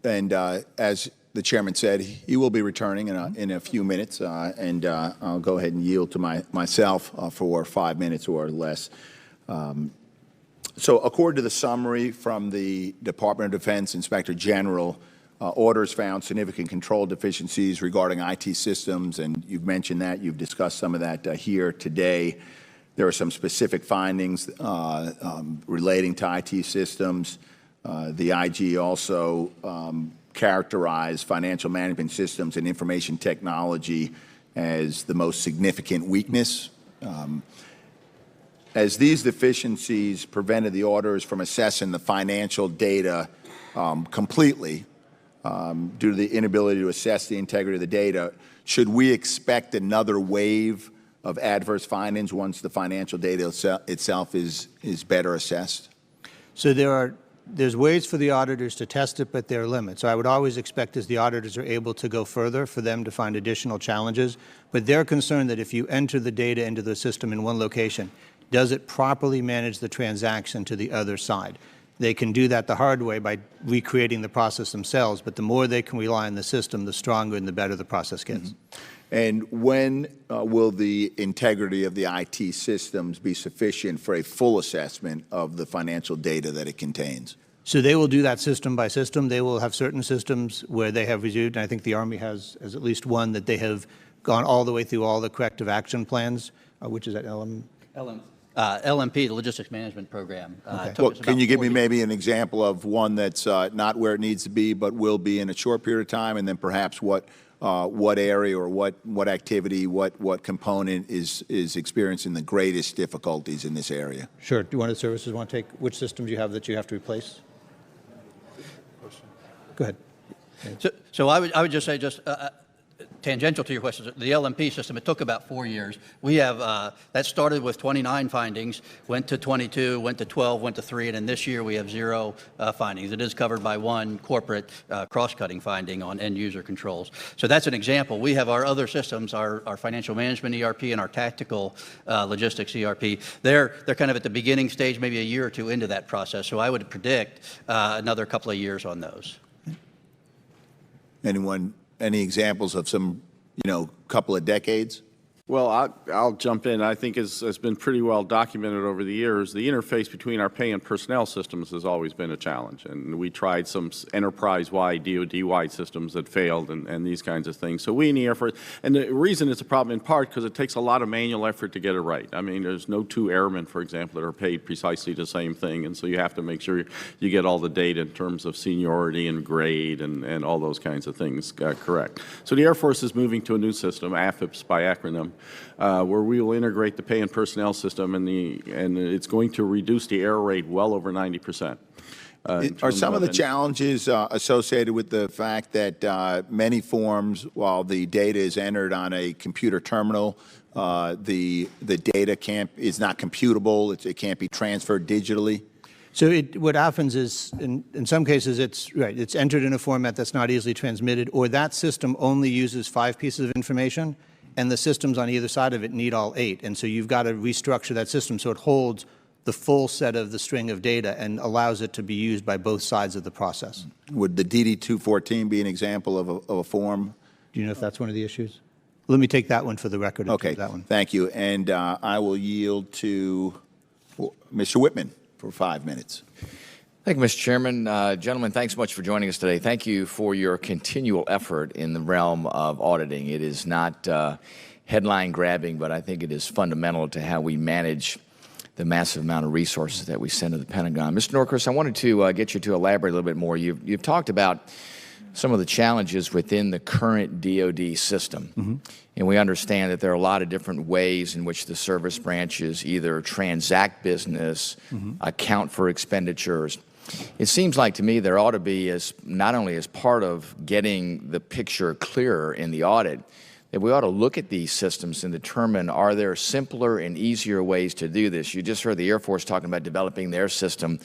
As the chairman said, he will be returning in a few minutes, and I'll go ahead and yield to myself for 5 minutes or less. So according to the summary from the Department of Defense Inspector General, orders found significant control deficiencies regarding IT systems, and you've mentioned that. You've discussed some of that here today. There are some specific findings relating to IT systems. The IG also characterized financial management systems and information technology as the most significant weakness. As these deficiencies prevented the auditors from assessing the financial data completely due to the inability to assess the integrity of the data, should we expect another wave of adverse findings once the financial data itself is better assessed? So there's ways for the auditors to test it, but there are limits. So I would always expect, as the auditors are able to go further, for them to find additional challenges. But they're concerned that if you enter the data into the system in one location, does it properly manage the transaction to the other side? They can do that the hard way by recreating the process themselves, but the more they can rely on the system, the stronger and the better the process gets. And when will the integrity of the IT systems be sufficient for a full assessment of the financial data that it contains? So they will do that system by system. They will have certain systems where they have reviewed, and I think the Army has at least one, that they have gone all the way through all the corrective action plans, which is at LMP, the Logistics Management Program. Well, can you give me maybe an example of one that's not where it needs to be but will be in a short period of time, and then perhaps what what area or what activity, what component is experiencing the greatest difficulties in this area? Sure. Do one of the services want to take which systems you have that you have to replace? Go ahead. So I would just say, tangential to your question, the LMP system, it took about 4 years. We have, that started with 29 findings, went to 22, went to 12, went to 3, and then this year we have 0 findings. It is covered by one corporate cross-cutting finding on end-user controls. So that's an example. We have our other systems, our financial management ERP and our tactical logistics ERP. They're kind of at the beginning stage, maybe a year or two into that process. So I would predict another couple of years on those. Any examples of some, couple of decades? Well, I'll jump in. I think as has been pretty well documented over the years, the interface between our pay and personnel systems has always been a challenge. And we tried some enterprise-wide, DoD-wide systems that failed and these kinds of things. So we in the Air Force, and the reason it's a problem in part because it takes a lot of manual effort to get it right. I mean, there's no 2 airmen, for example, that are paid precisely the same thing. And so you have to make sure you get all the data in terms of seniority and grade and all those kinds of things correct. So the Air Force is moving to a new system, AFIPS by acronym, where we will integrate the pay and personnel system, and it's going to reduce the error rate well over 90%. Are some of the challenges associated with the fact that many forms, while the data is entered on a computer terminal, the data is not computable, it can't be transferred digitally? So what happens is, in some cases, it's entered in a format that's not easily transmitted, or that system only uses 5 pieces of information, and the systems on either side of it need all 8. And so you've got to restructure that system so it holds the full set of the string of data and allows it to be used by both sides of the process. Would the DD-214 be an example of a form? Do you know if that's one of the issues? Let me take that one for the record. Okay, that one. Thank you. And I will yield to Mr. Whitman for 5 minutes. Thank you, Mr. Chairman. Gentlemen, thanks so much for joining us today. Thank you for your continual effort in the realm of auditing. It is not headline grabbing, but I think it is fundamental to how we manage the massive amount of resources that we send to the Pentagon. Mr. Norquist, I wanted to get you to elaborate a little bit more. You've talked about some of the challenges within the current DoD system. Mm-hmm. And we understand that there are a lot of different ways in which the service branches either transact business, mm-hmm. account for expenditures. It seems like to me there ought to be, not only as part of getting the picture clearer in the audit, that we ought to look at these systems and determine, are there simpler and easier ways to do this? You just heard the Air Force talking about developing their system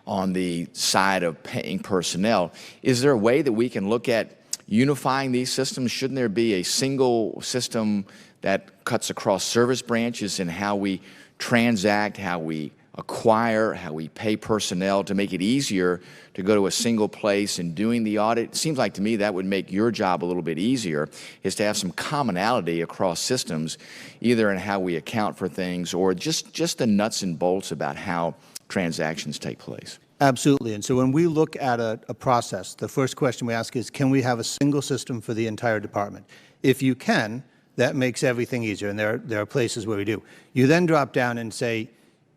on the side of paying personnel. Is there a way that we can look at unifying these systems? Shouldn't there be a single system that cuts across service branches in how we transact, how we acquire, how we pay personnel, to make it easier to go to a single place and doing the audit? It seems like to me that would make your job a little bit easier, is to have some commonality across systems, either in how we account for things or just the nuts and bolts about how transactions take place. Absolutely. And so when we look at a process, the first question we ask is, can we have a single system for the entire department? If you can, that makes everything easier, and there are places where we do. You then drop down and say,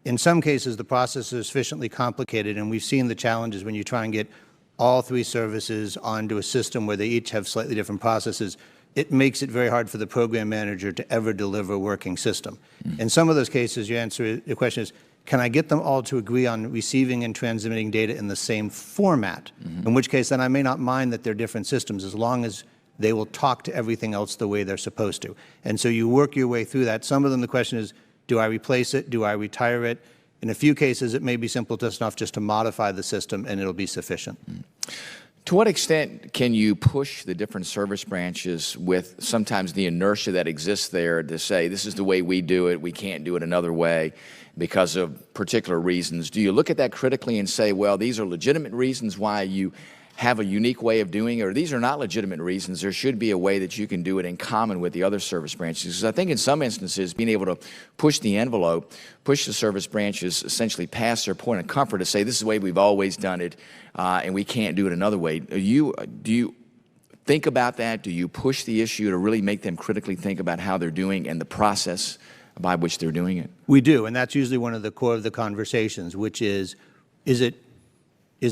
in some cases, the process is sufficiently complicated, and we've seen the challenges when you try and get all 3 services onto a system where they each have slightly different processes. It makes it very hard for the program manager to ever deliver a working system. Mm-hmm. In some of those cases, your question is, can I get them all to agree on receiving and transmitting data in the same format? Mm-hmm. In which case, then I may not mind that they're different systems, as long as they will talk to everything else the way they're supposed to. And so you work your way through that. Some of them, the question is, do I replace it? Do I retire it? In a few cases, it may be simple enough just to modify the system, and it'll be sufficient. To what extent can you push the different service branches with sometimes the inertia that exists there to say, this is the way we do it, we can't do it another way because of particular reasons? Do you look at that critically and say, well, these are legitimate reasons why you have a unique way of doing it, or these are not legitimate reasons, there should be a way that you can do it in common with the other service branches? Because I think in some instances, being able to push the envelope, push the service branches essentially past their point of comfort to say, this is the way we've always done it, and we can't do it another way. Do you think about that? Do you push the issue to really make them critically think about how they're doing and the process by which they're doing it? We do, and that's usually one of the core of the conversations, which is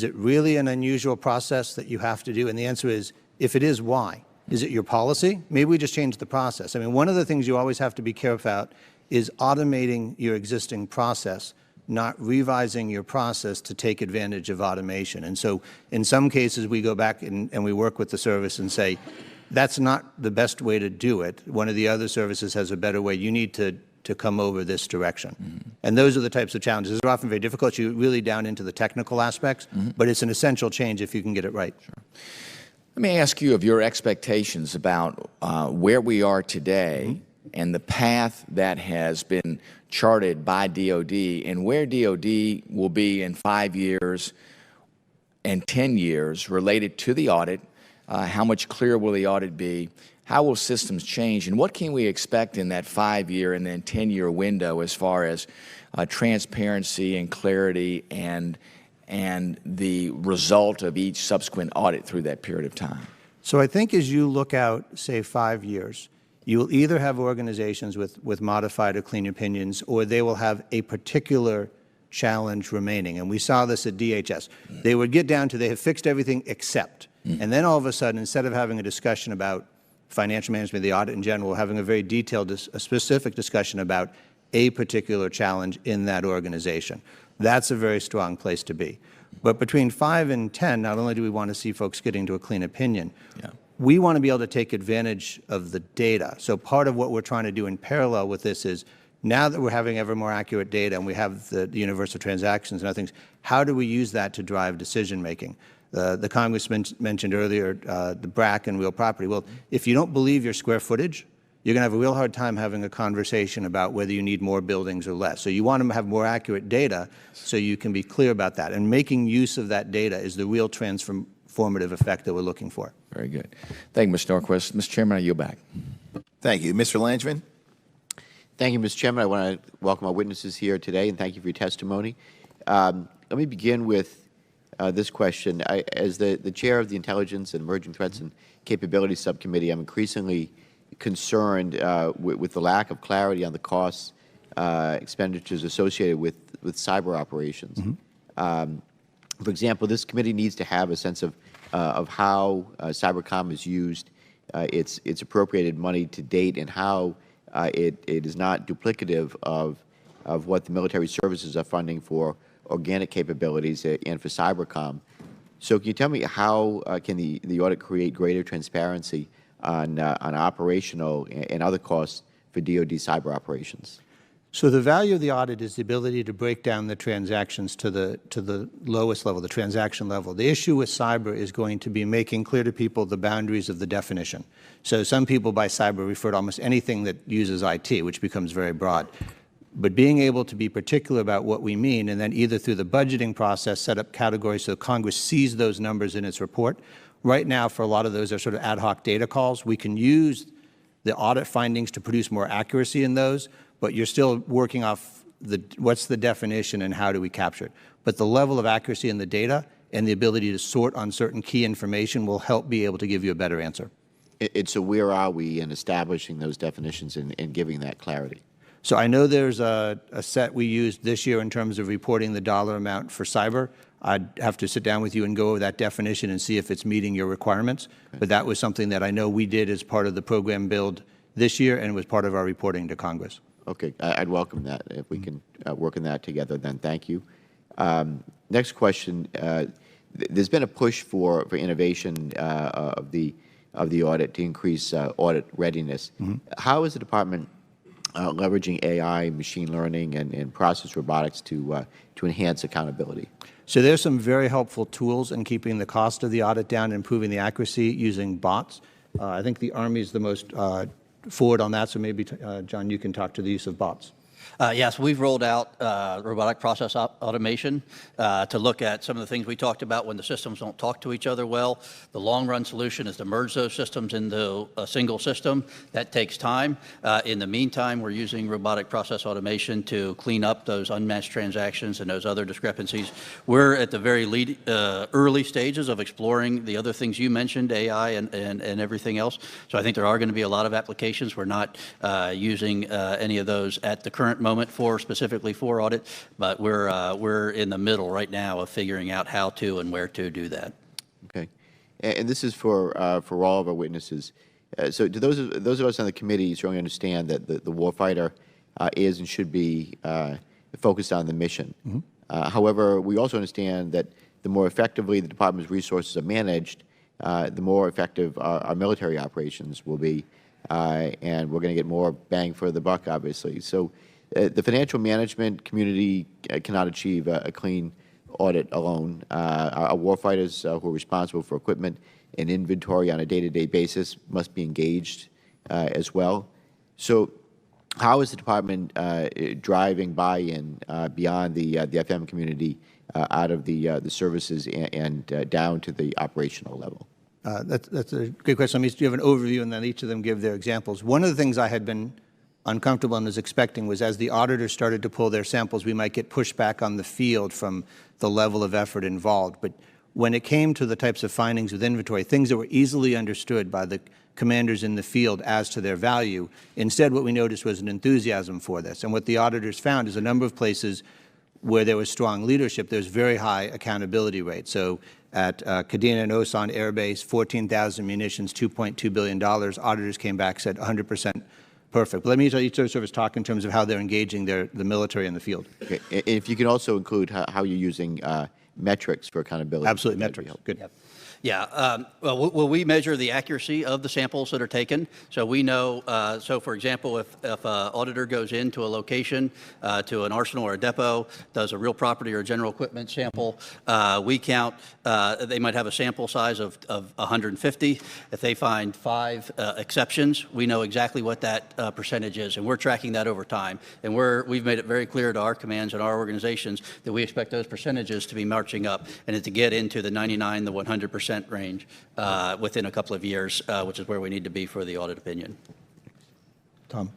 it really an unusual process that you have to do? And the answer is, if it is, why? Is it your policy? Maybe we just change the process. I mean, one of the things you always have to be careful about is automating your existing process, not revising your process to take advantage of automation. And so in some cases, we go back and we work with the service and say, that's not the best way to do it. One of the other services has a better way. You need to come over this direction. Mm-hmm. And those are the types of challenges. They're often very difficult. You're really down into the technical aspects, mm-hmm. but it's an essential change if you can get it right. Sure. Let me ask you of your expectations about where we are today, mm-hmm. and the path that has been charted by DOD, and where DOD will be in 5 years and 10 years related to the audit. How much clearer will the audit be? How will systems change? And what can we expect in that 5-year and then 10-year window as far as transparency and clarity and the result of each subsequent audit through that period of time? So I think as you look out, say, 5 years, you will either have organizations with modified or clean opinions, or they will have a particular challenge remaining. And we saw this at DHS. They would get down to they have fixed everything except. And then all of a sudden, instead of having a discussion about financial management, the audit in general, having a very detailed, a specific discussion about a particular challenge in that organization. That's a very strong place to be. But between 5 and 10, not only do we want to see folks getting to a clean opinion, we want to be able to take advantage of the data. So part of what we're trying to do in parallel with this is, now that we're having ever more accurate data and we have the universal transactions and other things, how do we use that to drive decision making? The Congress mentioned earlier the BRAC and real property. Well, if you don't believe your square footage, you're going to have a real hard time having a conversation about whether you need more buildings or less. So you want to have more accurate data so you can be clear about that. And making use of that data is the real transformative effect that we're looking for. Very good. Thank you, Mr. Norquist. Mr. Chairman, I yield back. Thank you. Mr. Langeman? Thank you, Mr. Chairman. I want to welcome our witnesses here today and thank you for your testimony. Let me begin with this question. As the chair of the Intelligence and Emerging Threats and Capabilities Subcommittee, I'm increasingly concerned with the lack of clarity on the costs, expenditures associated with cyber operations. Mm-hmm. For example, this committee needs to have a sense of how cybercom is used, its appropriated money to date, and how it is not duplicative of what the military services are funding for organic capabilities and for cybercom. So can you tell me how can the audit create greater transparency on operational and other costs for DoD cyber operations? So the value of the audit is the ability to break down the transactions to the lowest level, the transaction level. The issue with cyber is going to be making clear to people the boundaries of the definition. So some people by cyber refer to almost anything that uses IT, which becomes very broad. But being able to be particular about what we mean, and then either through the budgeting process set up categories so Congress sees those numbers in its report. Right now, for a lot of those are sort of ad hoc data calls. We can use the audit findings to produce more accuracy in those, but you're still working off what's the definition and how do we capture it. But the level of accuracy in the data and the ability to sort on certain key information will help be able to give you a better answer. And so where are we in establishing those definitions and giving that clarity? So I know there's a set we used this year in terms of reporting the dollar amount for cyber. I'd have to sit down with you and go over that definition and see if it's meeting your requirements. Okay. But that was something that I know we did as part of the program build this year and was part of our reporting to Congress. Okay, I'd welcome that if we can work on that together. Then thank you. Next question: there's been a push for innovation of the audit to increase audit readiness. Mm-hmm. How is the department leveraging AI, machine learning, and process robotics to enhance accountability? So there's some very helpful tools in keeping the cost of the audit down and improving the accuracy using bots. I think the Army is the most forward on that, so maybe, John, you can talk to the use of bots. Yes, we've rolled out robotic process automation to look at some of the things we talked about when the systems don't talk to each other well. The long-run solution is to merge those systems into a single system. That takes time. In the meantime, we're using robotic process automation to clean up those unmatched transactions and those other discrepancies. We're at the very early stages of exploring the other things you mentioned, AI and everything else. So I think there are going to be a lot of applications. We're not using any of those at the current moment specifically for audit, but we're in the middle right now of figuring out how to and where to do that. Okay. and this is for all of our witnesses. So do those of us on the committee certainly understand that the warfighter is and should be focused on the mission. However, we also understand that the more effectively the Department's resources are managed, the more effective our military operations will be, and we're going to get more bang for the buck, obviously. So the financial management community cannot achieve a clean audit alone. Our warfighters who are responsible for equipment and inventory on a day-to-day basis must be engaged as well. So how is the Department driving buy-in beyond the FM community out of the services and down to the operational level? That's a good question. Let me give an overview and then each of them give their examples. One of the things I had been uncomfortable and was expecting was as the auditors started to pull their samples, we might get pushback on the field from the level of effort involved. But when it came to the types of findings with inventory, things that were easily understood by the commanders in the field as to their value, instead what we noticed was an enthusiasm for this. And what the auditors found is a number of places where there was strong leadership, there's very high accountability rates. So at Kadena and Osan Air Base, 14,000 munitions, $2.2 billion. Auditors came back, said 100% perfect. But let me let each service talk in terms of how they're engaging the military in the field. Okay. If you can also include how you're using metrics for accountability. Absolutely, metrics. Good. Yep. Yeah, well, we measure the accuracy of the samples that are taken. So we know, so for example, if an auditor goes into a location, to an arsenal or a depot, does a real property or general equipment sample, we count, they might have a sample size of 150. If they find 5 exceptions, we know exactly what that percentage is, and we're tracking that over time. And we've made it very clear to our commands and our organizations that we expect those percentages to be marching up and to get into the 99, the 100% range within a couple of years, which is where we need to be for the audit opinion. Tom.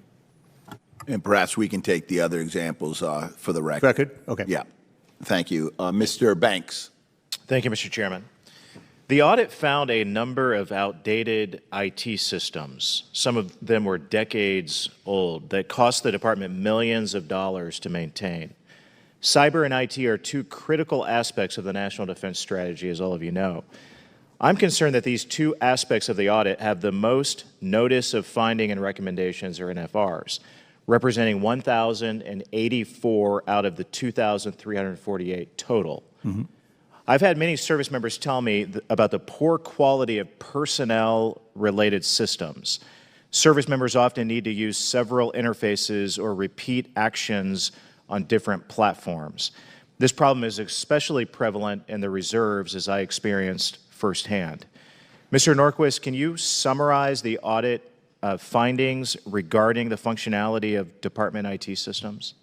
And perhaps we can take the other examples for the record. Record? Okay. Yeah. Thank you. Mr. Banks. Thank you, Mr. Chairman. The audit found a number of outdated IT systems. Some of them were decades old that cost the department millions of dollars to maintain. Cyber and IT are 2 critical aspects of the national defense strategy, as all of you know. I'm concerned that these 2 aspects of the audit have the most notice of finding and recommendations, or NFRs, representing 1,084 out of the 2,348 total. I've had many service members tell me about the poor quality of personnel-related systems. Service members often need to use several interfaces or repeat actions on different platforms. This problem is especially prevalent in the reserves, as I experienced firsthand. Mr. Norquist, can you summarize the audit findings regarding the functionality of department IT systems?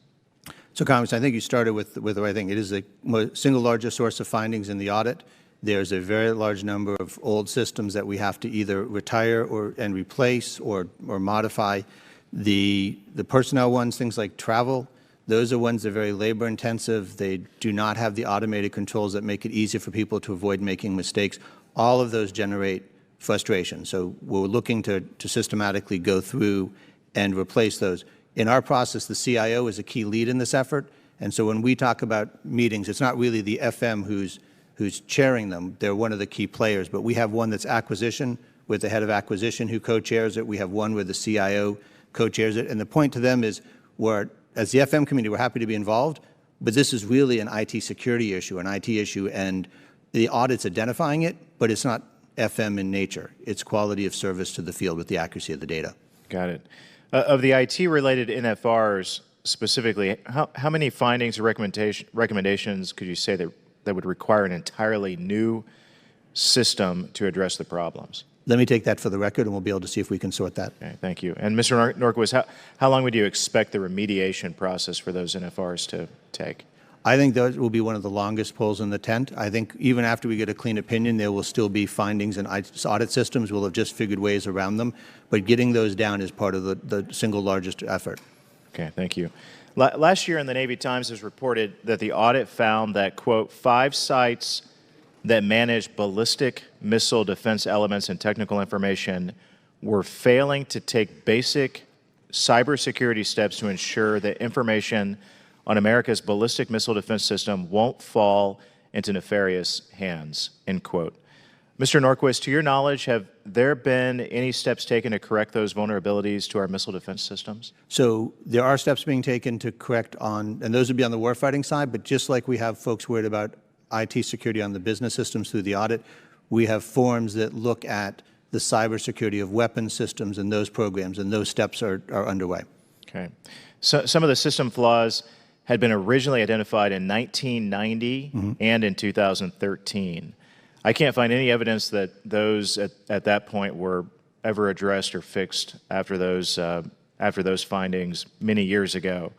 So, Congressman, I think you started with the right thing. It is the single largest source of findings in the audit. There's a very large number of old systems that we have to either retire and replace or modify. The personnel ones, things like travel, those are ones that are very labor intensive. They do not have the automated controls that make it easier for people to avoid making mistakes. All of those generate frustration. So we're looking to systematically go through and replace those. In our process, the CIO is a key lead in this effort. And so when we talk about meetings, it's not really the FM who's chairing them. They're one of the key players. But we have one that's acquisition with the head of acquisition who co-chairs it. We have one where the CIO co-chairs it. And the point to them is as the FM community, we're happy to be involved, but this is really an IT security issue, an IT issue, and the audit's identifying it, but it's not FM in nature. It's quality of service to the field with the accuracy of the data. Got it. Of the IT-related NFRs specifically, how many findings or recommendations could you say that would require an entirely new system to address the problems? Let me take that for the record, and we'll be able to see if we can sort that. Okay, thank you. And Mr. Norquist, how long would you expect the remediation process for those NFRs to take? I think those will be one of the longest poles in the tent. I think even after we get a clean opinion, there will still be findings, and audit systems will have just figured ways around them. But getting those down is part of the single largest effort. Okay, thank you. Last year in the Navy Times, it was reported that the audit found that, quote, 5 sites that manage ballistic missile defense elements and technical information were failing to take basic cybersecurity steps to ensure that information on America's ballistic missile defense system won't fall into nefarious hands, end quote. Mr. Norquist, to your knowledge, have there been any steps taken to correct those vulnerabilities to our missile defense systems? So there are steps being taken to correct on, and those would be on the warfighting side, but just like we have folks worried about IT security on the business systems through the audit, we have forums that look at the cybersecurity of weapons systems and those programs, and those steps are underway. Okay. So some of the system flaws had been originally identified in 1990 and in 2013. I can't find any evidence that those at that point were ever addressed or fixed after those findings many years ago.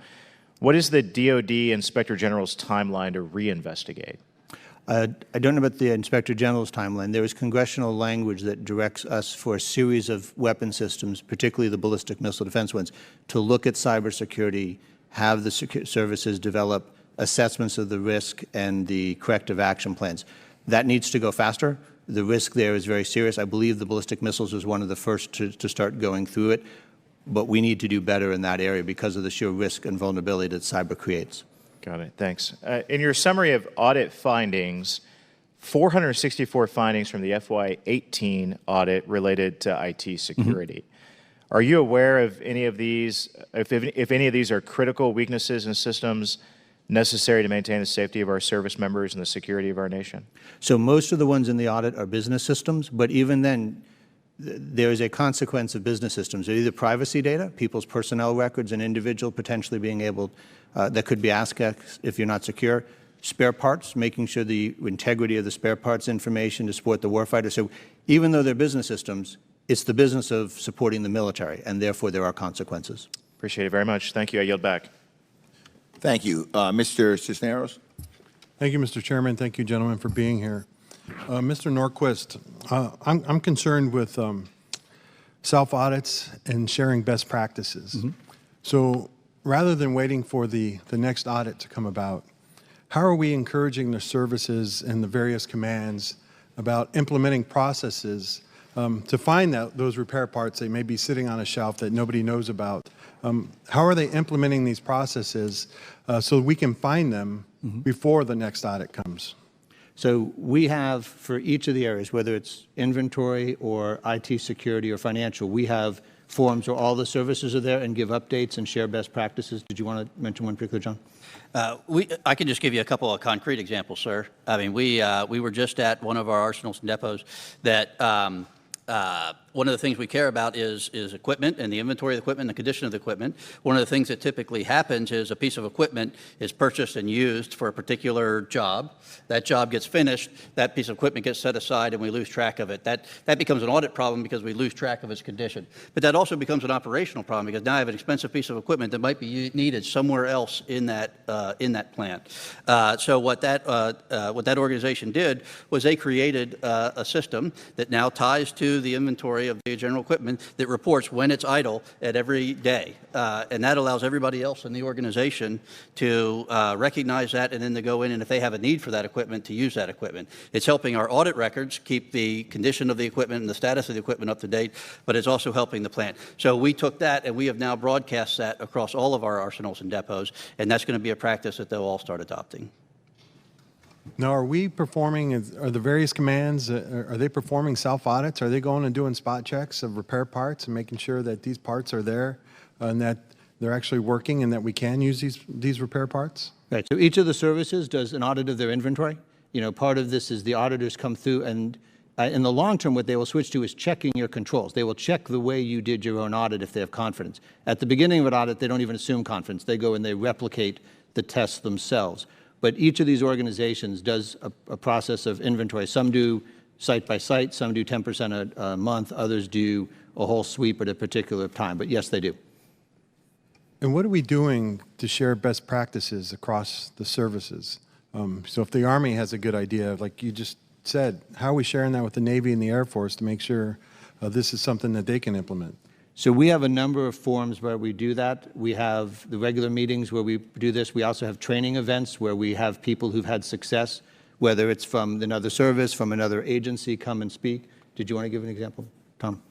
What is the DoD Inspector General's timeline to reinvestigate? I don't know about the Inspector General's timeline. There is congressional language that directs us for a series of weapon systems, particularly the ballistic missile defense ones, to look at cybersecurity, have the services develop assessments of the risk and the corrective action plans. That needs to go faster. The risk there is very serious. I believe the ballistic missiles was one of the first to start going through it, but we need to do better in that area because of the sheer risk and vulnerability that cyber creates. Got it. Thanks. In your summary of audit findings, 464 findings from the FY18 audit related to IT security. Are you aware of any of these, if any of these are critical weaknesses in systems necessary to maintain the safety of our service members and the security of our nation? So most of the ones in the audit are business systems, but even then, there is a consequence of business systems. They're either privacy data, people's personnel records, an individual potentially being able, that could be ASCII if you're not secure, spare parts, making sure the integrity of the spare parts information to support the warfighter. So even though they're business systems, it's the business of supporting the military, and therefore there are consequences. Appreciate it very much. Thank you. I yield back. Thank you. Mr. Cisneros? Thank you, Mr. Chairman. Thank you, gentlemen, for being here. Mr. Norquist, I'm concerned with self-audits and sharing best practices. So rather than waiting for the next audit to come about, how are we encouraging the services and the various commands about implementing processes to find those repair parts that may be sitting on a shelf that nobody knows about? How are they implementing these processes so we can find them before the next audit comes? So we have, for each of the areas, whether it's inventory or IT security or financial, we have forums where all the services are there and give updates and share best practices. Did you want to mention one particular, John? I can just give you a couple of concrete examples, sir. I mean, we were just at one of our arsenals and depots that one of the things we care about is equipment and the inventory of the equipment and the condition of the equipment. One of the things that typically happens is a piece of equipment is purchased and used for a particular job. That job gets finished, that piece of equipment gets set aside, and we lose track of it. That becomes an audit problem because we lose track of its condition. But that also becomes an operational problem because now I have an expensive piece of equipment that might be needed somewhere else in that plant. So what that organization did was they created a system that now ties to the inventory of the general equipment that reports when it's idle at every day. And that allows everybody else in the organization to recognize that and then to go in and if they have a need for that equipment, to use that equipment. It's helping our audit records keep the condition of the equipment and the status of the equipment up to date, but it's also helping the plant. So we took that and we have now broadcast that across all of our arsenals and depots, and that's going to be a practice that they'll all start adopting. Now, are we performing, are the various commands, are they performing self-audits? Are they going and doing spot checks of repair parts and making sure that these parts are there and that they're actually working and that we can use these repair parts? Right. So each of the services does an audit of their inventory. You know, part of this is the auditors come through and in the long term, what they will switch to is checking your controls. They will check the way you did your own audit if they have confidence. At the beginning of an audit, they don't even assume confidence. They go and they replicate the tests themselves. But each of these organizations does a process of inventory. Some do site by site, some do 10% a month, others do a whole sweep at a particular time. But yes, they do. And what are we doing to share best practices across the services? So if the Army has a good idea, like you just said, how are we sharing that with the Navy and the Air Force to make sure this is something that they can implement? So we have a number of forums where we do that. We have the regular meetings where we do this. We also have training events where we have people who've had success, whether it's from another service, from another agency, come and speak. Did you want to give an example, Tom?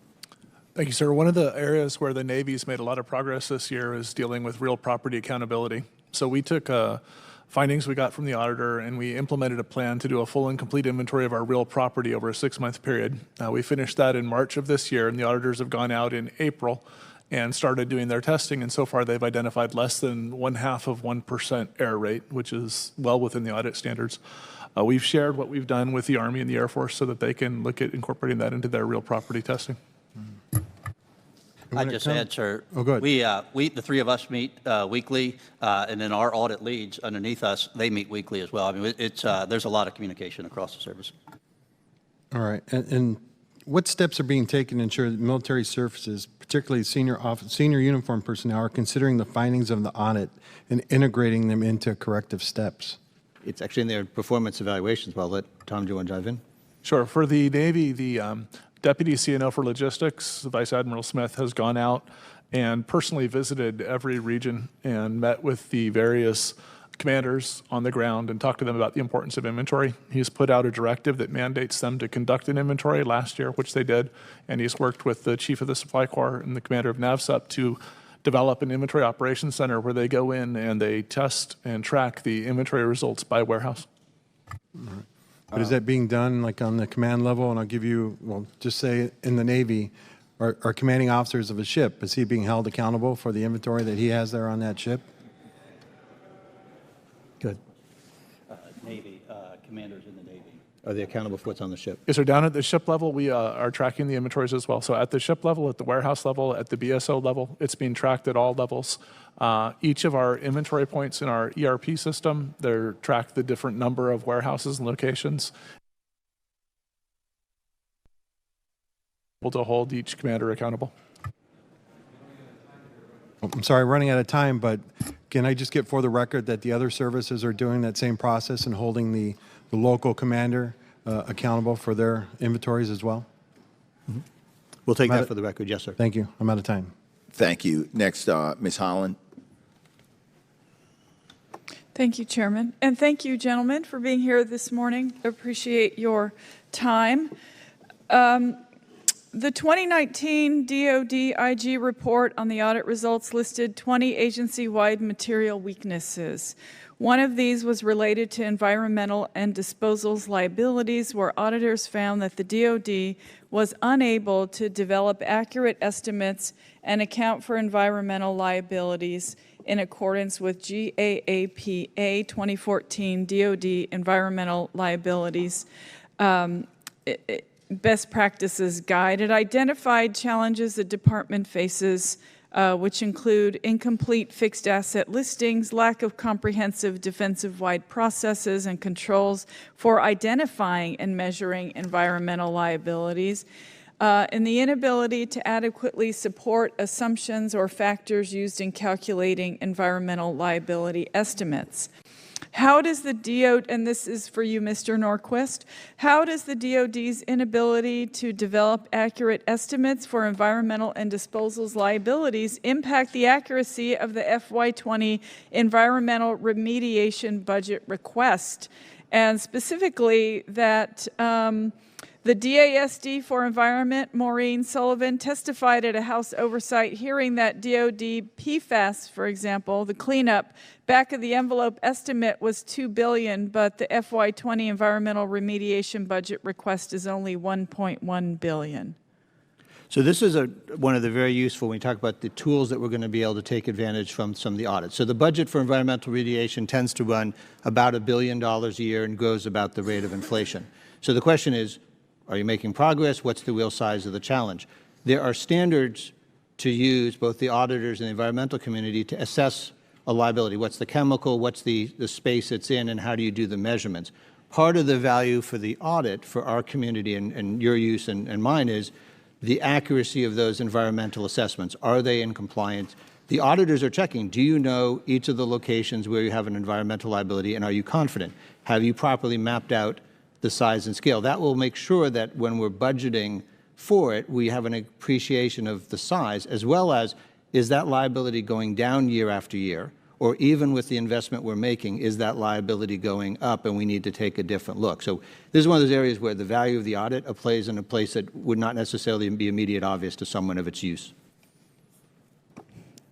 Thank you, sir. One of the areas where the Navy's made a lot of progress this year is dealing with real property accountability. So we took findings we got from the auditor, and we implemented a plan to do a full and complete inventory of our real property over a 6-month period. We finished that in March of this year, and the auditors have gone out in April and started doing their testing, and so far they've identified less than 0.5% error rate, which is well within the audit standards. We've shared what we've done with the Army and the Air Force so that they can look at incorporating that into their real property testing. I just add, sir. Oh, good. The three of us meet weekly, and then our audit leads underneath us, they meet weekly as well. I mean, there's a lot of communication across the service. All right. And what steps are being taken to ensure that military services, particularly senior uniform personnel, are considering the findings of the audit and integrating them into corrective steps? It's actually in their performance evaluations, but I'll let Tom, do you want to dive in? Sure. For the Navy, the Deputy CNO for Logistics, Vice Admiral Smith, has gone out and personally visited every region and met with the various commanders on the ground and talked to them about the importance of inventory. He's put out a directive that mandates them to conduct an inventory last year, which they did, and he's worked with the Chief of the Supply Corps and the Commander of NAVSUP to develop an inventory operations center where they go in and they test and track the inventory results by warehouse. But is that being done like on the command level? And I'll give you, well, just say in the Navy, are commanding officers of a ship, is he being held accountable for the inventory that he has there on that ship? Good. Navy, commanders in the Navy. Are they accountable for what's on the ship? Yes, sir. Down at the ship level, we are tracking the inventories as well. So at the ship level, at the warehouse level, at the BSO level, it's being tracked at all levels. Each of our inventory points in our ERP system, they're tracked the different number of warehouses and locations. Able to hold each commander accountable. I'm sorry, running out of time, but can I just get for the record that the other services are doing that same process and holding the local commander accountable for their inventories as well? Mm-hmm. We'll take that for the record. Yes, sir. Thank you. I'm out of time. Thank you. Next, Ms. Holland. Thank you, Chairman. And thank you, gentlemen, for being here this morning. Appreciate your time. The 2019 DoD IG report on the audit results listed 20 agency-wide material weaknesses. One of these was related to environmental and disposals liabilities, where auditors found that the DoD was unable to develop accurate estimates and account for environmental liabilities in accordance with GAAPA 2014 DoD Environmental Liabilities Best Practices Guide. It identified challenges the department faces, which include incomplete fixed asset listings, lack of comprehensive defensive-wide processes and controls for identifying and measuring environmental liabilities, and the inability to adequately support assumptions or factors used in calculating environmental liability estimates. How does the DoD, and this is for you, Mr. Norquist, how does the DoD's inability to develop accurate estimates for environmental and disposals liabilities impact the accuracy of the FY20 environmental remediation budget request? And specifically that the DASD for Environment, Maureen Sullivan, testified at a House oversight hearing that DoD PFAS, for example, the cleanup, back of the envelope estimate was $2 billion, but the FY20 environmental remediation budget request is only $1.1 billion. So this is one of the very useful when we talk about the tools that we're going to be able to take advantage from some of the audits. So the budget for environmental remediation tends to run about $1 billion a year and grows about the rate of inflation. So the question is, are you making progress? What's the real size of the challenge? There are standards to use, both the auditors and the environmental community, to assess a liability. What's the chemical? What's the space it's in? And how do you do the measurements? Part of the value for the audit for our community and your use and mine is the accuracy of those environmental assessments. Are they in compliance? The auditors are checking. Do you know each of the locations where you have an environmental liability, and are you confident? Have you properly mapped out the size and scale? That will make sure that when we're budgeting for it, we have an appreciation of the size, as well as, is that liability going down year after year? Or even with the investment we're making, is that liability going up and we need to take a different look? So this is one of those areas where the value of the audit plays in a place that would not necessarily be immediate obvious to someone of its use.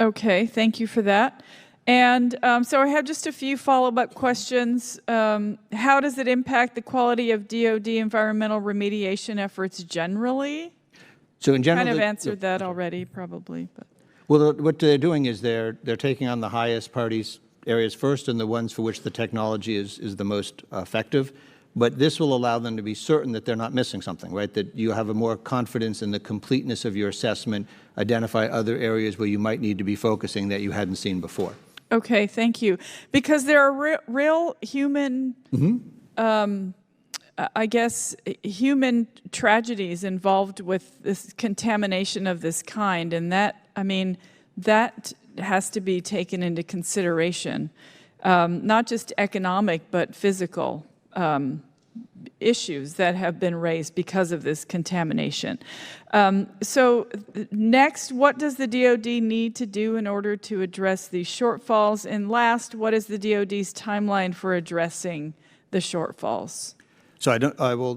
Okay, thank you for that. And so I have just a few follow-up questions. How does it impact the quality of DoD environmental remediation efforts generally? So in general, Kind of answered that already, probably. But. Well, what they're doing is they're taking on the highest priorities areas first and the ones for which the technology is the most effective. But this will allow them to be certain that they're not missing something, right? That you have a more confidence in the completeness of your assessment, identify other areas where you might need to be focusing that you hadn't seen before. Okay, thank you. Because there are real human, I guess, human tragedies involved with this contamination of this kind. And that, I mean, that has to be taken into consideration, not just economic, but physical issues that have been raised because of this contamination. So next, what does the DoD need to do in order to address these shortfalls? And last, what is the DoD's timeline for addressing the shortfalls? So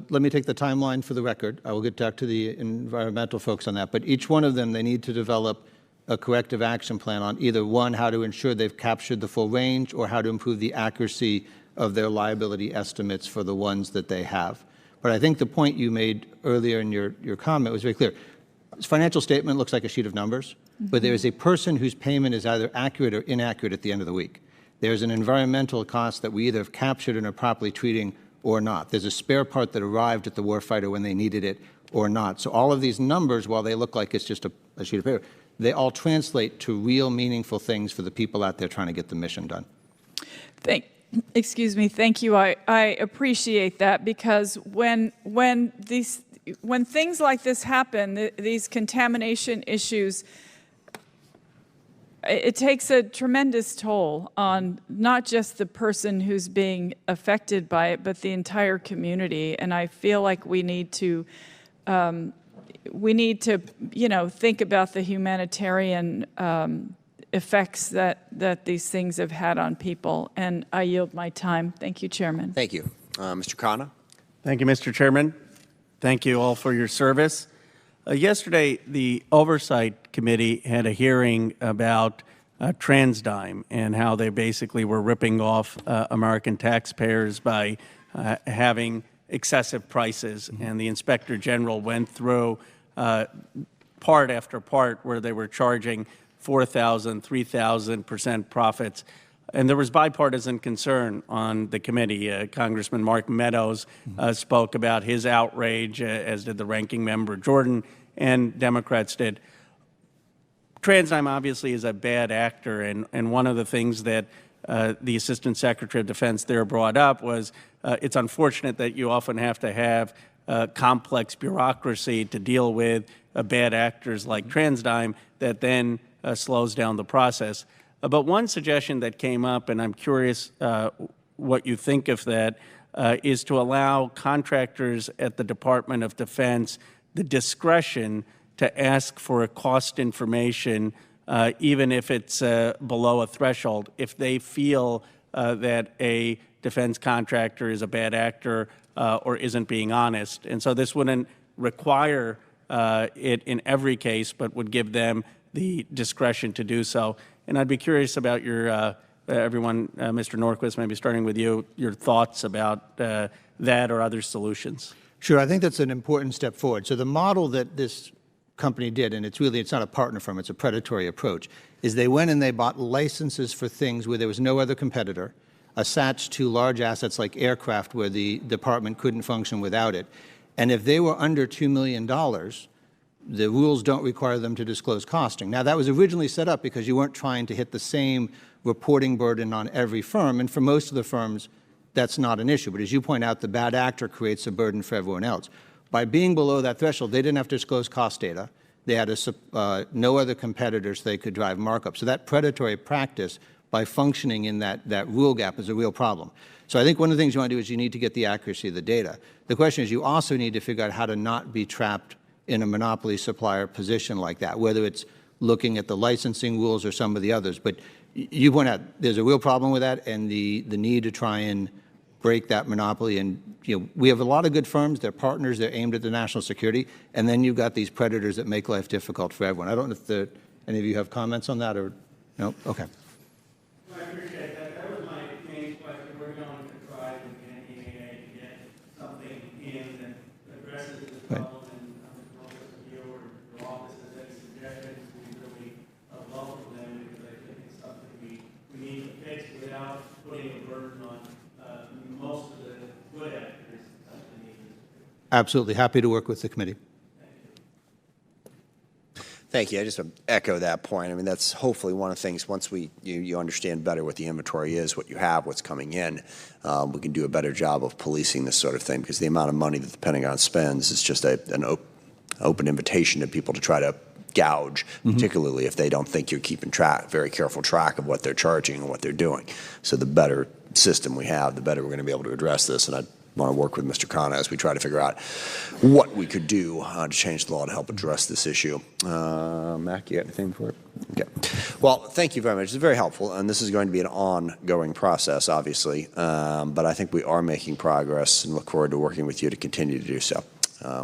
let me take the timeline for the record. I will get back to the environmental folks on that. But each one of them, they need to develop a corrective action plan on either one, how to ensure they've captured the full range, or how to improve the accuracy of their liability estimates for the ones that they have. But I think the point you made earlier in your comment was very clear. This financial statement looks like a sheet of numbers, but there is a person whose payment is either accurate or inaccurate at the end of the week. There's an environmental cost that we either have captured and are properly treating or not. There's a spare part that arrived at the warfighter when they needed it or not. So all of these numbers, while they look like it's just a sheet of paper, they all translate to real meaningful things for the people out there trying to get the mission done. Excuse me, thank you. I appreciate that, because when things like this happen, these contamination issues, it takes a tremendous toll on not just the person who's being affected by it, but the entire community. And I feel like we need to, think about the humanitarian effects that these things have had on people. And I yield my time. Thank you, Chairman. Thank you. Mr. Khanna? Thank you, Mr. Chairman. Thank you all for your service. Yesterday, the Oversight Committee had a hearing about TransDigm and how they basically were ripping off American taxpayers by having excessive prices. And the Inspector General went through part after part where they were charging 4,000, 3,000% profits. And there was bipartisan concern on the committee. Congressman Mark Meadows spoke about his outrage, as did the ranking member Jordan, and Democrats did. TransDigm obviously is a bad actor, and one of the things that the Assistant Secretary of Defense there brought up was it's unfortunate that you often have to have complex bureaucracy to deal with bad actors like TransDigm that then slows down the process. But one suggestion that came up, and I'm curious what you think of that, is to allow contractors at the Department of Defense the discretion to ask for a cost information, even if it's below a threshold, if they feel that a defense contractor is a bad actor or isn't being honest. And so this wouldn't require it in every case, but would give them the discretion to do so. And I'd be curious about your, everyone, Mr. Norquist, maybe starting with you, your thoughts about that or other solutions. Sure, I think that's an important step forward. So the model that this company did, and it's not a partner firm, it's a predatory approach, is they went and they bought licenses for things where there was no other competitor, attached to large assets like aircraft where the department couldn't function without it. And if they were under $2 million, the rules don't require them to disclose costing. Now, that was originally set up because you weren't trying to hit the same reporting burden on every firm, and for most of the firms, that's not an issue. But as you point out, the bad actor creates a burden for everyone else. By being below that threshold, they didn't have to disclose cost data. They had no other competitors they could drive markup. So that predatory practice, by functioning in that rule gap, is a real problem. So I think one of the things you want to do is you need to get the accuracy of the data. The question is you also need to figure out how to not be trapped in a monopoly supplier position like that, whether it's looking at the licensing rules or some of the others. But you point out there's a real problem with that, and the need to try and break that monopoly. And we have a lot of good firms. They're partners. They're aimed at the national security. And then you've got these predators that make life difficult for everyone. I don't know if any of you have comments on that or no? Okay. putting a burden on most of the good actors. Absolutely. Happy to work with the committee. Thank you. I just want to echo that point. I mean, that's hopefully one of the things, once you understand better what the inventory is, what you have, what's coming in, we can do a better job of policing this sort of thing, because the amount of money that the Pentagon spends is just an open invitation to people to try to gouge, particularly if they don't think you're keeping very careful track of what they're charging and what they're doing. So the better system we have, the better we're going to be able to address this. And I want to work with Mr. Khanna as we try to figure out what we could do to change the law to help address this issue. Mac, you got anything for it? Okay. Well, thank you very much. It's very helpful, and this is going to be an ongoing process, obviously, but I think we are making progress and look forward to working with you to continue to do so.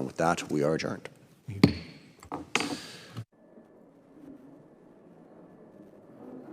With that, we are adjourned.